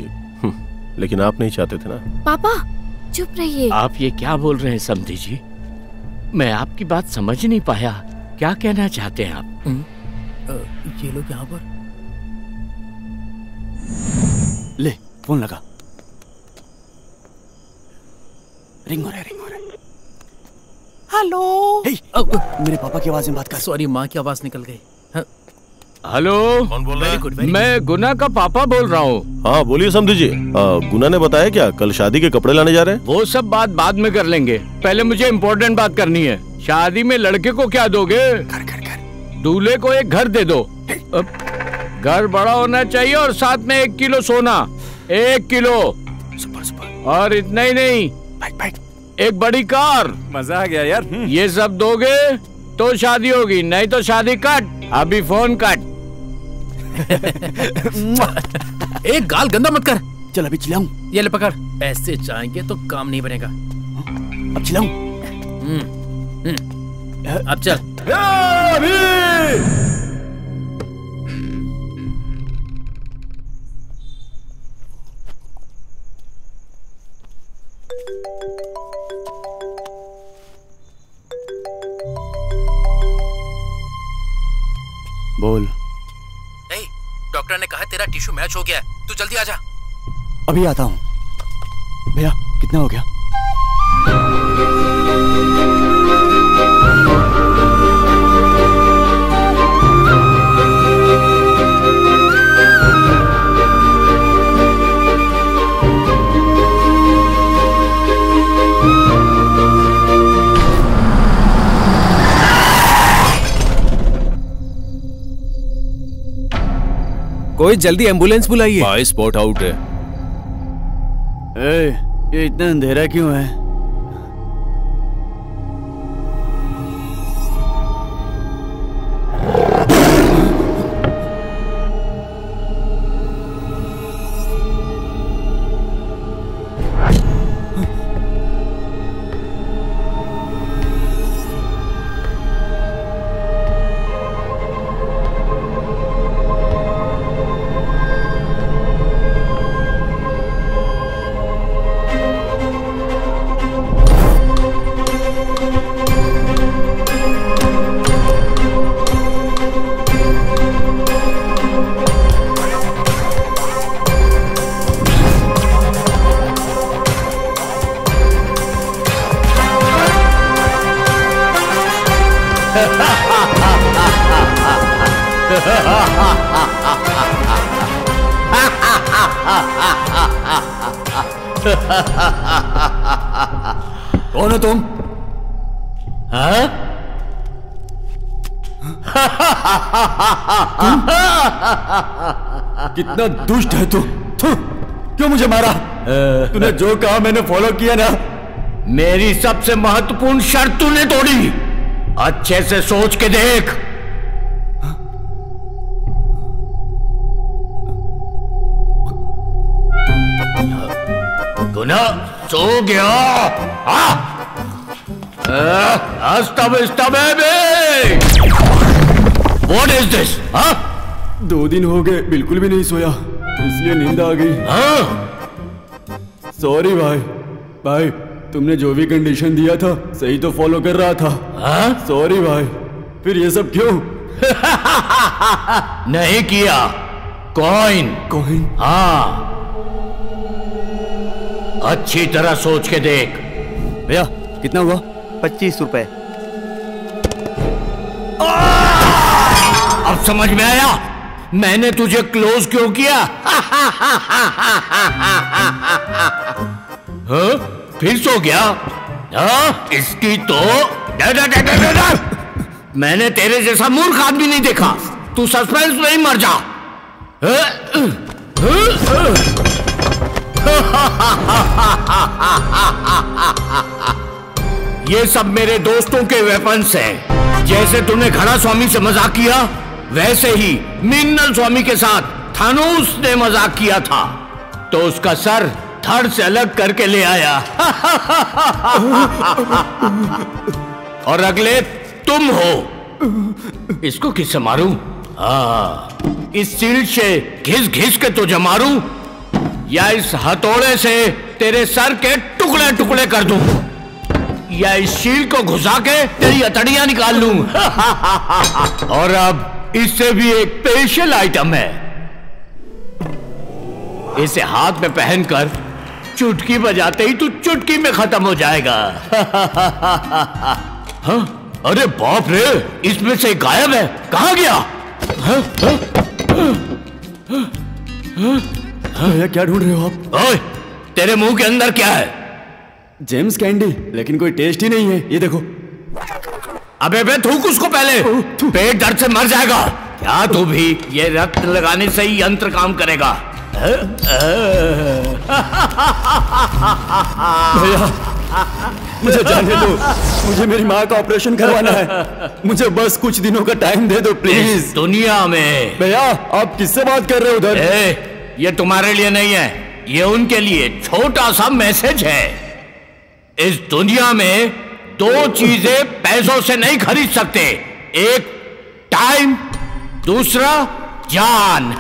लेकिन आप नहीं चाहते थे ना। पापा चुप रहिए। आप ये क्या बोल रहे हैं समधी जी? मैं आपकी बात समझ नहीं पाया। क्या कहना चाहते हैं आप? ये लोग यहाँ पर। ले फोन लगा। रिंग हो रहा है। हेलो। मेरे पापा की आवाज में बात कर। सॉरी, माँ की आवाज निकल गई। हेलो, कौन बोल रहा है? मैं गुना का पापा बोल रहा हूँ। हाँ बोलिए समधी जी। गुना ने बताया क्या कल शादी के कपड़े लाने जा रहे हैं? वो सब बात बाद में कर लेंगे, पहले मुझे इम्पोर्टेंट बात करनी है। शादी में लड़के को क्या दोगे? घर। दूल्हे को एक घर दे दो। घर बड़ा होना चाहिए और साथ में 1 किलो सोना। 1 किलो। और इतना ही नहीं, एक बड़ी कार। मजा आ गया यार। ये सब दोगे तो शादी होगी, नहीं तो शादी कट। अभी फोन कट। एक गाल गंदा मत कर। चल अभी चिल्लाऊं? ये ले पकड़। ऐसे जाएंगे तो काम नहीं बनेगा। अब चिल्लाऊं? अब चल। बोल। डॉक्टर ने कहा तेरा टिश्यू मैच हो गया है, तू जल्दी आजा। अभी आता हूँ। भैया कितना हो गया? कोई जल्दी एम्बुलेंस बुलाइए। भाई स्पॉट आउट है। ये इतना अंधेरा क्यों है? कौन हो तुम? हाँ? कितना दुष्ट है तू। क्यों मुझे मारा? तूने जो कहा मैंने फॉलो किया ना, मेरी सबसे महत्वपूर्ण शर्त तूने तोड़ी। अच्छे से सोच के देख। गुना सो गया। What is this? 2 दिन हो गए बिल्कुल भी नहीं सोया, इसलिए नींद आ गई। सॉरी भाई। भाई तुमने जो भी कंडीशन दिया था सही तो फॉलो कर रहा था। सॉरी भाई। फिर ये सब क्यों? नहीं किया। कॉइन। हाँ, अच्छी तरह सोच के देख। भैया कितना हुआ? 25 रुपए। अब समझ में आया मैंने तुझे क्लोज क्यों किया। फिर सो गया। इसकी तो मैंने तेरे जैसा मूर्ख आदमी नहीं देखा। तू सस्पेंस में ही मर जा। ये सब मेरे दोस्तों के वेपन्स हैं। जैसे तूने घड़ा स्वामी से मजाक किया, वैसे ही मिन्नल स्वामी के साथ थानोस ने मजाक किया था, तो उसका सर धड़ से अलग करके ले आया। और अगले तुम हो। इसको किससे मारूं? इस सील से घिस घिस के तुझे मारूं, या इस हथौड़े से तेरे सर के टुकड़े टुकड़े कर दूं, या इस शील को घुसा के तेरी अतड़ियां निकाल लूं। और अब इससे भी एक स्पेशल आइटम है। इसे हाथ में पहनकर चुटकी बजाते ही तू चुटकी में खत्म हो जाएगा। हाँ? अरे बाप रे, इसमें से गायब है। कहाँ गया? भैया क्या ढूंढ रहे हो आप? ओए, तेरे मुंह के अंदर क्या है? जेम्स कैंडी, लेकिन कोई टेस्ट ही नहीं है। ये देखो। अबे बे थूक उसको पहले, पेट दर्द से मर जाएगा। क्या तू भी? ये रक्त लगाने से ही यंत्र काम करेगा। भैया मुझे जाने दो, मुझे मेरी माँ का ऑपरेशन करवाना है। मुझे बस कुछ दिनों का टाइम दे दो प्लीज। दुनिया में भैया आप किससे बात कर रहे हो उधर? ये तुम्हारे लिए नहीं है, ये उनके लिए छोटा सा मैसेज है। इस दुनिया में 2 चीजें पैसों से नहीं खरीद सकते, एक टाइम, दूसरा जान।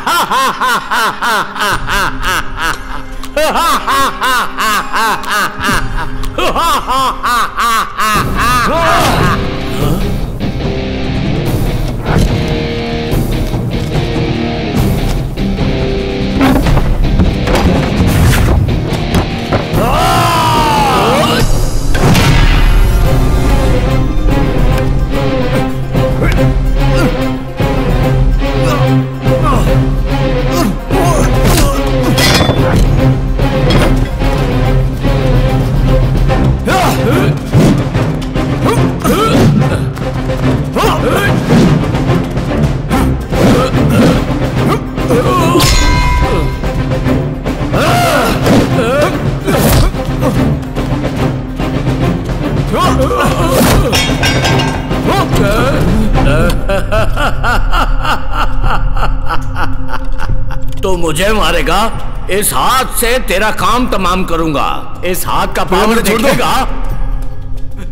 तो मुझे मारेगा, इस हाथ से तेरा काम तमाम करूंगा। इस हाथ का पावर देखेगा।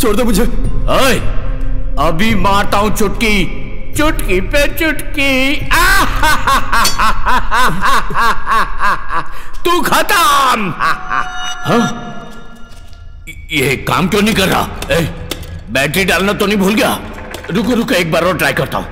छोड़ दो मुझे। ओए, अभी मारता हूं चुटकी, चुटकी पे चुटकी। तू खत्म। ये काम क्यों नहीं कर रहा? बैटरी डालना तो नहीं भूल गया? रुको रुको, एक बार और ट्राई करता हूं।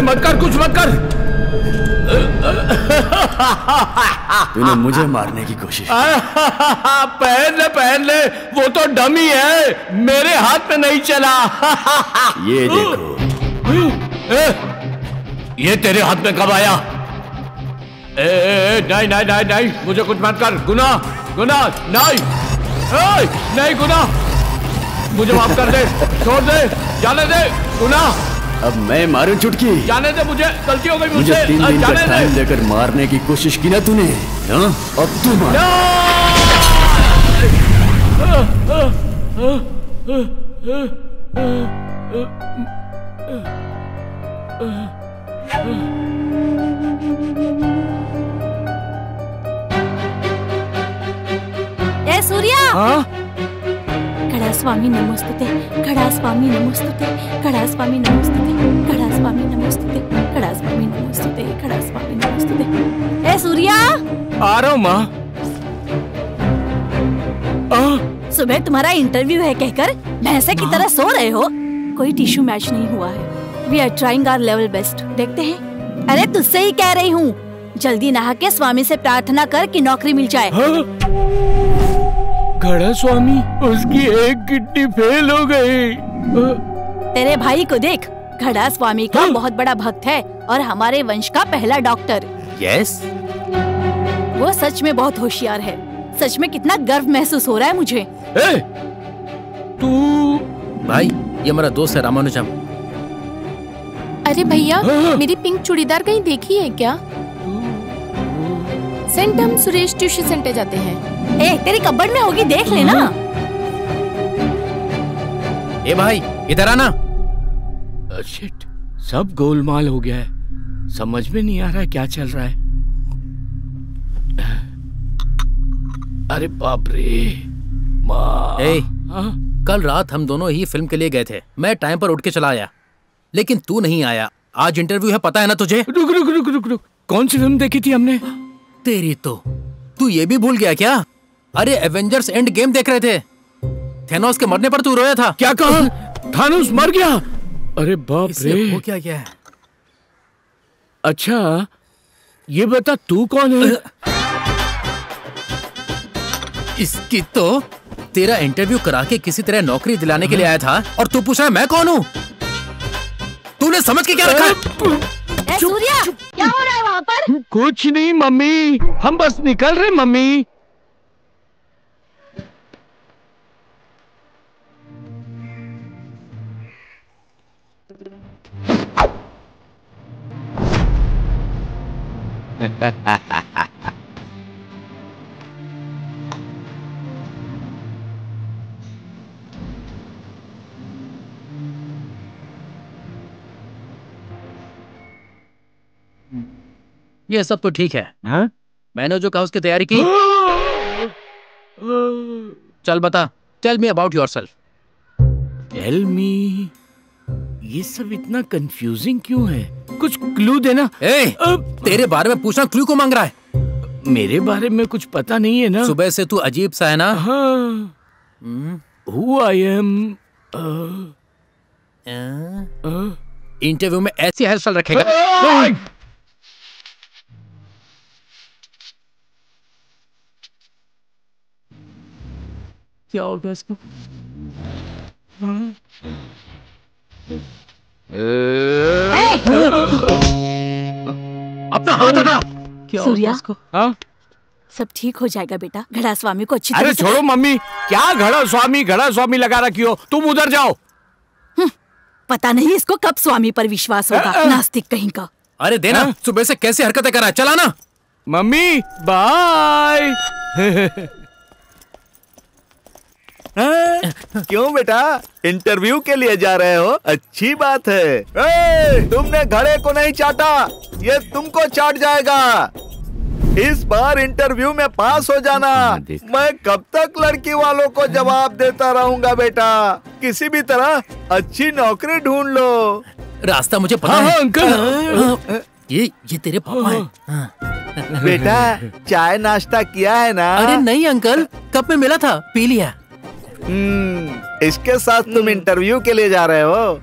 मत कर, कुछ मत कर। तूने मुझे मारने की कोशिश। पहन ले, वो तो डमी है, मेरे हाथ में नहीं चला। ये देखो। ये तेरे हाथ में कब आया? नहीं, मुझे कुछ मत कर। गुना नहीं। नहीं गुना, मुझे माफ कर दे, छोड़ दे, जाने दे गुना। अब मैं मारूं चुटकी? जाने दे, मुझे गलती हो गई मुझसे। मुझे 3 दिन का टाइम लेकर मारने की कोशिश की ना तूने, हाँ? अब तू मार। ए सूर्या, खड़ा स्वामी नमोस्तुते, खड़ा स्वामी नमोस्तुते, खड़ा स्वामी नमोस्तुते, खड़ा स्वामी नमोस्तुते, खड़ा स्वामी नमोस्तुते, खड़ा स्वामी नमोस्तुते। ए सूर्या, आ रहा हूँ माँ। सुबह तुम्हारा इंटरव्यू है कहकर भैंसे की तरह सो रहे हो। कोई टिश्यू मैच नहीं हुआ है। We are trying our level best. देखते हैं। अरे तुझसे ही कह रही हूँ, जल्दी नहा के स्वामी से प्रार्थना कर कि नौकरी मिल जाए। घड़ा स्वामी, उसकी एक किडनी फेल हो गई। तेरे भाई को देख, घड़ा स्वामी का बहुत बड़ा भक्त है और हमारे वंश का पहला डॉक्टर। यस, वो सच में बहुत होशियार है। सच में कितना गर्व महसूस हो रहा है मुझे। तू भाई, ये मेरा दोस्त है रामानुजम। अरे भैया, मेरी पिंक चूड़ीदार कहीं देखी है क्या? सेंट, हम सुरेश ट्यूशन सेंटर जाते हैं। ए, तेरी कब्बड़ में होगी, देख लेना। ए भाई, इधर आना। शिट, सब गोलमाल हो गया है। समझ में नहीं आ रहा है क्या चल रहा है। अरे बाप रे माँ। कल रात हम दोनों ही फिल्म के लिए गए थे। मैं टाइम पर उठ के चला आया, लेकिन तू नहीं आया। आज इंटरव्यू है, पता है ना तुझे? रुक रुक रुक रुक रुक, कौन सी फिल्म देखी थी हमने? तेरी तो, तू ये भी भूल गया क्या? अरे एवेंजर्स एंड गेम देख रहे थे। थेनोस के मरने पर तू रोया था। क्या कहा? थानोस मर गया? अरे बाप रे, वो क्या है? अच्छा ये बता, तू कौन है? इसकी तो तेरा इंटरव्यू करा के किसी तरह नौकरी दिलाने के लिए आया था, और तू पूछ रहा है मैं कौन हूँ? तूने समझ के क्या रखा? सूर्या, क्या हो रहा है वहाँ पर? कुछ नहीं मम्मी, हम बस निकल रहे मम्मी। ये सब तो ठीक है। हाँ? मैंने जो कहा उसकी तैयारी की? चल बता, tell me about yourself. Tell me, ये सब इतना कंफ्यूजिंग क्यों है? कुछ क्लू देना। तेरे बारे में पूछना, क्लू को मांग रहा है? मेरे बारे में कुछ पता नहीं है ना? सुबह से तू अजीब सा है ना? Who I am? इंटरव्यू में ऐसी हेयर स्टाइल रखेगा? क्या हो गया इसको? अपना हाथ हटा। क्या सूर्या, हाँ? सब ठीक हो जाएगा बेटा। घड़ा स्वामी को अच्छी तरह। अरे छोड़ो मम्मी, क्या घड़ा स्वामी लगा रखी हो? तुम उधर जाओ। पता नहीं इसको कब स्वामी पर विश्वास होगा, नास्तिक कहीं का। अरे देना, सुबह से कैसे हरकतें कर रहा है? चला ना। Mummy bye. क्यों बेटा, इंटरव्यू के लिए जा रहे हो? अच्छी बात है। तुमने घड़े को नहीं चाटा, ये तुमको चाट जाएगा। इस बार इंटरव्यू में पास हो जाना। मैं कब तक लड़की वालों को जवाब देता रहूंगा बेटा? किसी भी तरह अच्छी नौकरी ढूंढ लो। रास्ता मुझे पता है अंकल। ये तेरे पापा हैं। बेटा, चाय नाश्ता किया है ना? अरे नहीं अंकल, कप में मिला था, पी लिया। इसके साथ तुम इंटरव्यू के लिए जा रहे हो?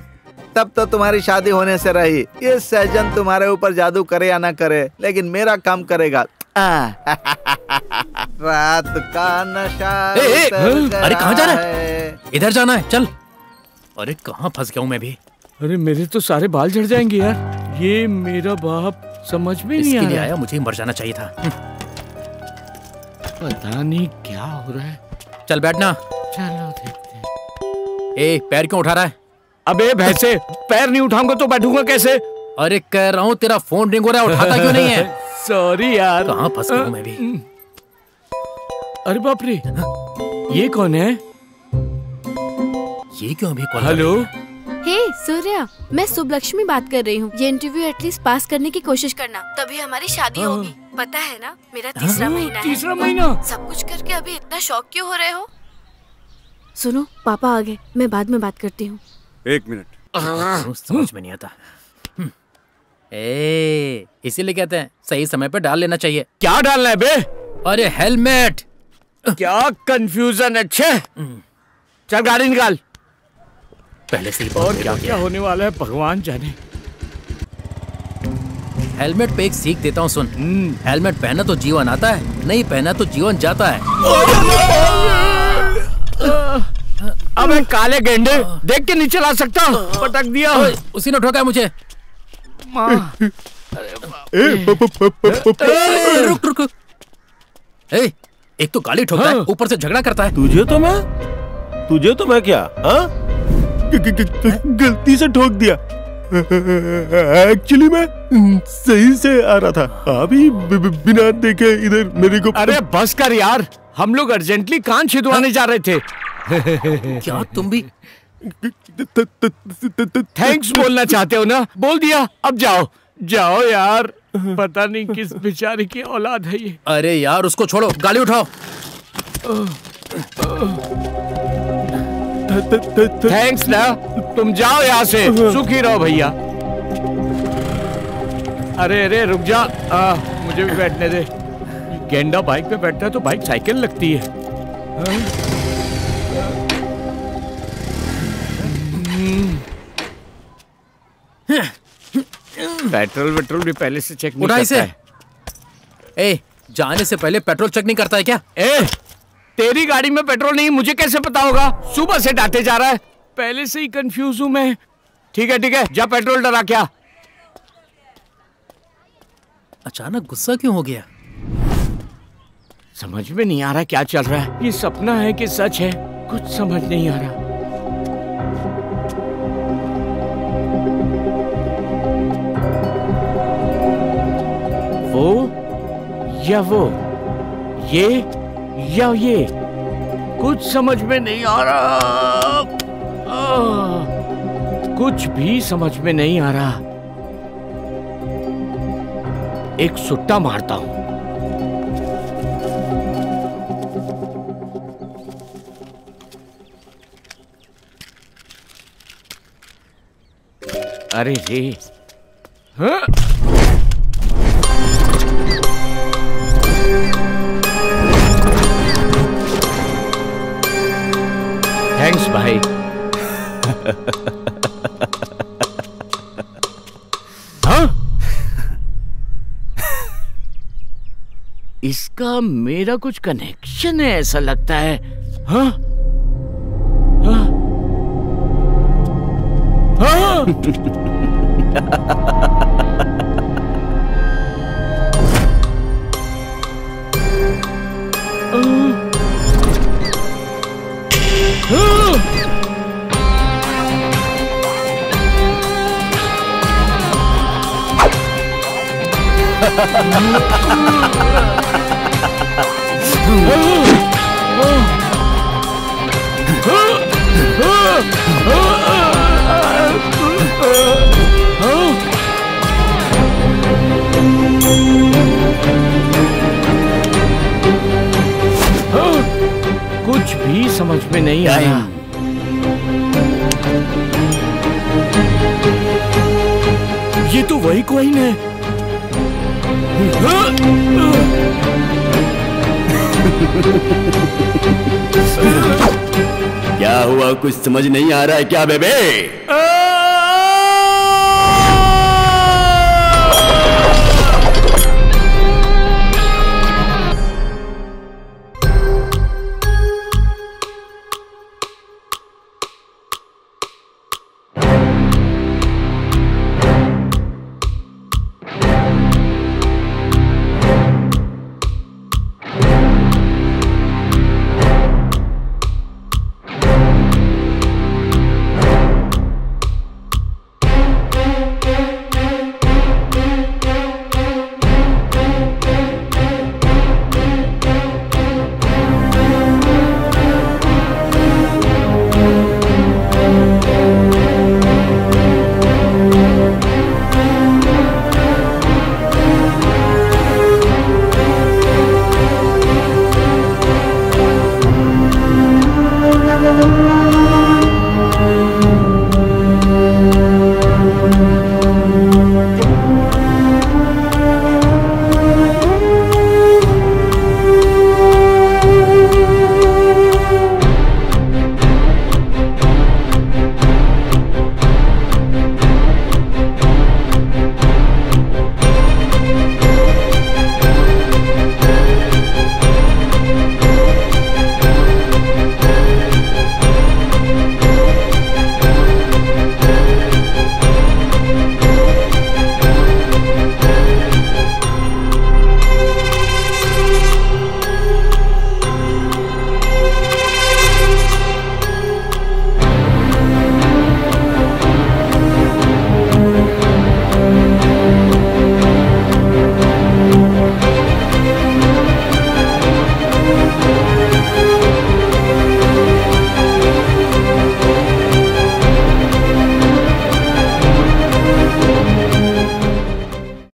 तब तो तुम्हारी शादी होने से रही। ये सहजन तुम्हारे ऊपर जादू करे या ना करे, लेकिन मेरा काम करेगा। रात का नशा। अरे कहाँ जा रहा है? इधर जाना है, चल। अरे कहाँ फंस गया हूँ मैं भी। अरे मेरे तो सारे बाल झड़ जाएंगे यार। ये मेरा बाप समझ में नहीं इसके लिए आया, मुझे मर जाना चाहिए था। पता नहीं क्या हो रहा है। चल बैठना। चलो देखते हैं। ए पैर क्यों उठा रहा है? अबे भैंसे, पैर नहीं उठाऊंगा तो बैठूंगा कैसे? अरे कह रहा हूँ तेरा फोन रिंग हो रहा है, उठाता क्यों नहीं है? सॉरी यार। कहाँ फंस गया हूँ मैं भी। अरे बाप रे, ये कौन है? ये क्यों अभी कॉल? हेलो। हे सूर्या, मैं शुभलक्ष्मी बात कर रही हूँ। ये इंटरव्यू एटलीस्ट पास करने की कोशिश करना, तभी हमारी शादी होगी। पता है ना, मेरा तीसरा महीना है। तीसरा महीना? सब कुछ करके अभी इतना शौक क्यों हो रहे हो? सुनो, पापा आ गए, मैं बाद में बात करती हूँ। 1 मिनट। समझ में नहीं आता। इसीलिए कहते हैं सही समय पे डाल लेना चाहिए। क्या डालना है बे? अरे हेलमेट। क्या कंफ्यूजन है। चल गाड़ी निकाल। पहले से ही और क्या होने वाला है भगवान जाने। हेलमेट पे एक सीख देता हूँ, सुन। हेलमेट पहना तो जीवन आता है, नहीं पहना तो जीवन जाता है। अबे काले गेंडे, देख के नीचे ला सकता। पटक दिया। उसी ने ठोका है मुझे। रुक रुक। एक तो गाली ठोकता है, ऊपर से झगड़ा करता है। तुझे तो मैं क्या गलती से ठोक दिया। एक्चुअली मैं सही से आ रहा था, अभी बिना देखे इधर मेरे को। अरे बस कर यार, हम लोग अर्जेंटली कान छिदवाने जा रहे थे। क्या तुम भी थैंक्स बोलना चाहते हो ना? बोल दिया, अब जाओ जाओ यार। पता नहीं किस बेचारे की औलाद है ये। अरे यार उसको छोड़ो, गाड़ी उठाओ। थैंक्स ना, तुम जाओ यहाँ से, सुखी रहो भैया। अरे अरे रुक जा, मुझे भी बैठने दे। गेंडा बाइक पे बैठता है तो बाइक साइकिल लगती है। पेट्रोल भी पहले से चेक नहीं करता है। ए, जाने से पहले पेट्रोल चेक नहीं करता है क्या? तेरी गाड़ी में पेट्रोल नहीं, मुझे कैसे पता होगा? सुबह से डांटे जा रहा है। पहले से ही कंफ्यूज हूं मैं। ठीक है, जा पेट्रोल डला क्या। अचानक गुस्सा क्यों हो गया? समझ में नहीं आ रहा क्या चल रहा है। ये सपना है कि सच है, कुछ समझ नहीं आ रहा। वो या वो, ये या ये, कुछ समझ में नहीं आ रहा। कुछ भी समझ में नहीं आ रहा। एक सुट्टा मारता हूं। अरे रे, हाँ? थैंक्स भाई। हाँ? इसका मेरा कुछ कनेक्शन है ऐसा लगता है। हाँ? हाँ? हाँ? कुछ भी समझ में नहीं आया। ये तो वही कॉइन है। क्या हुआ, कुछ समझ नहीं आ रहा है क्या बेबे?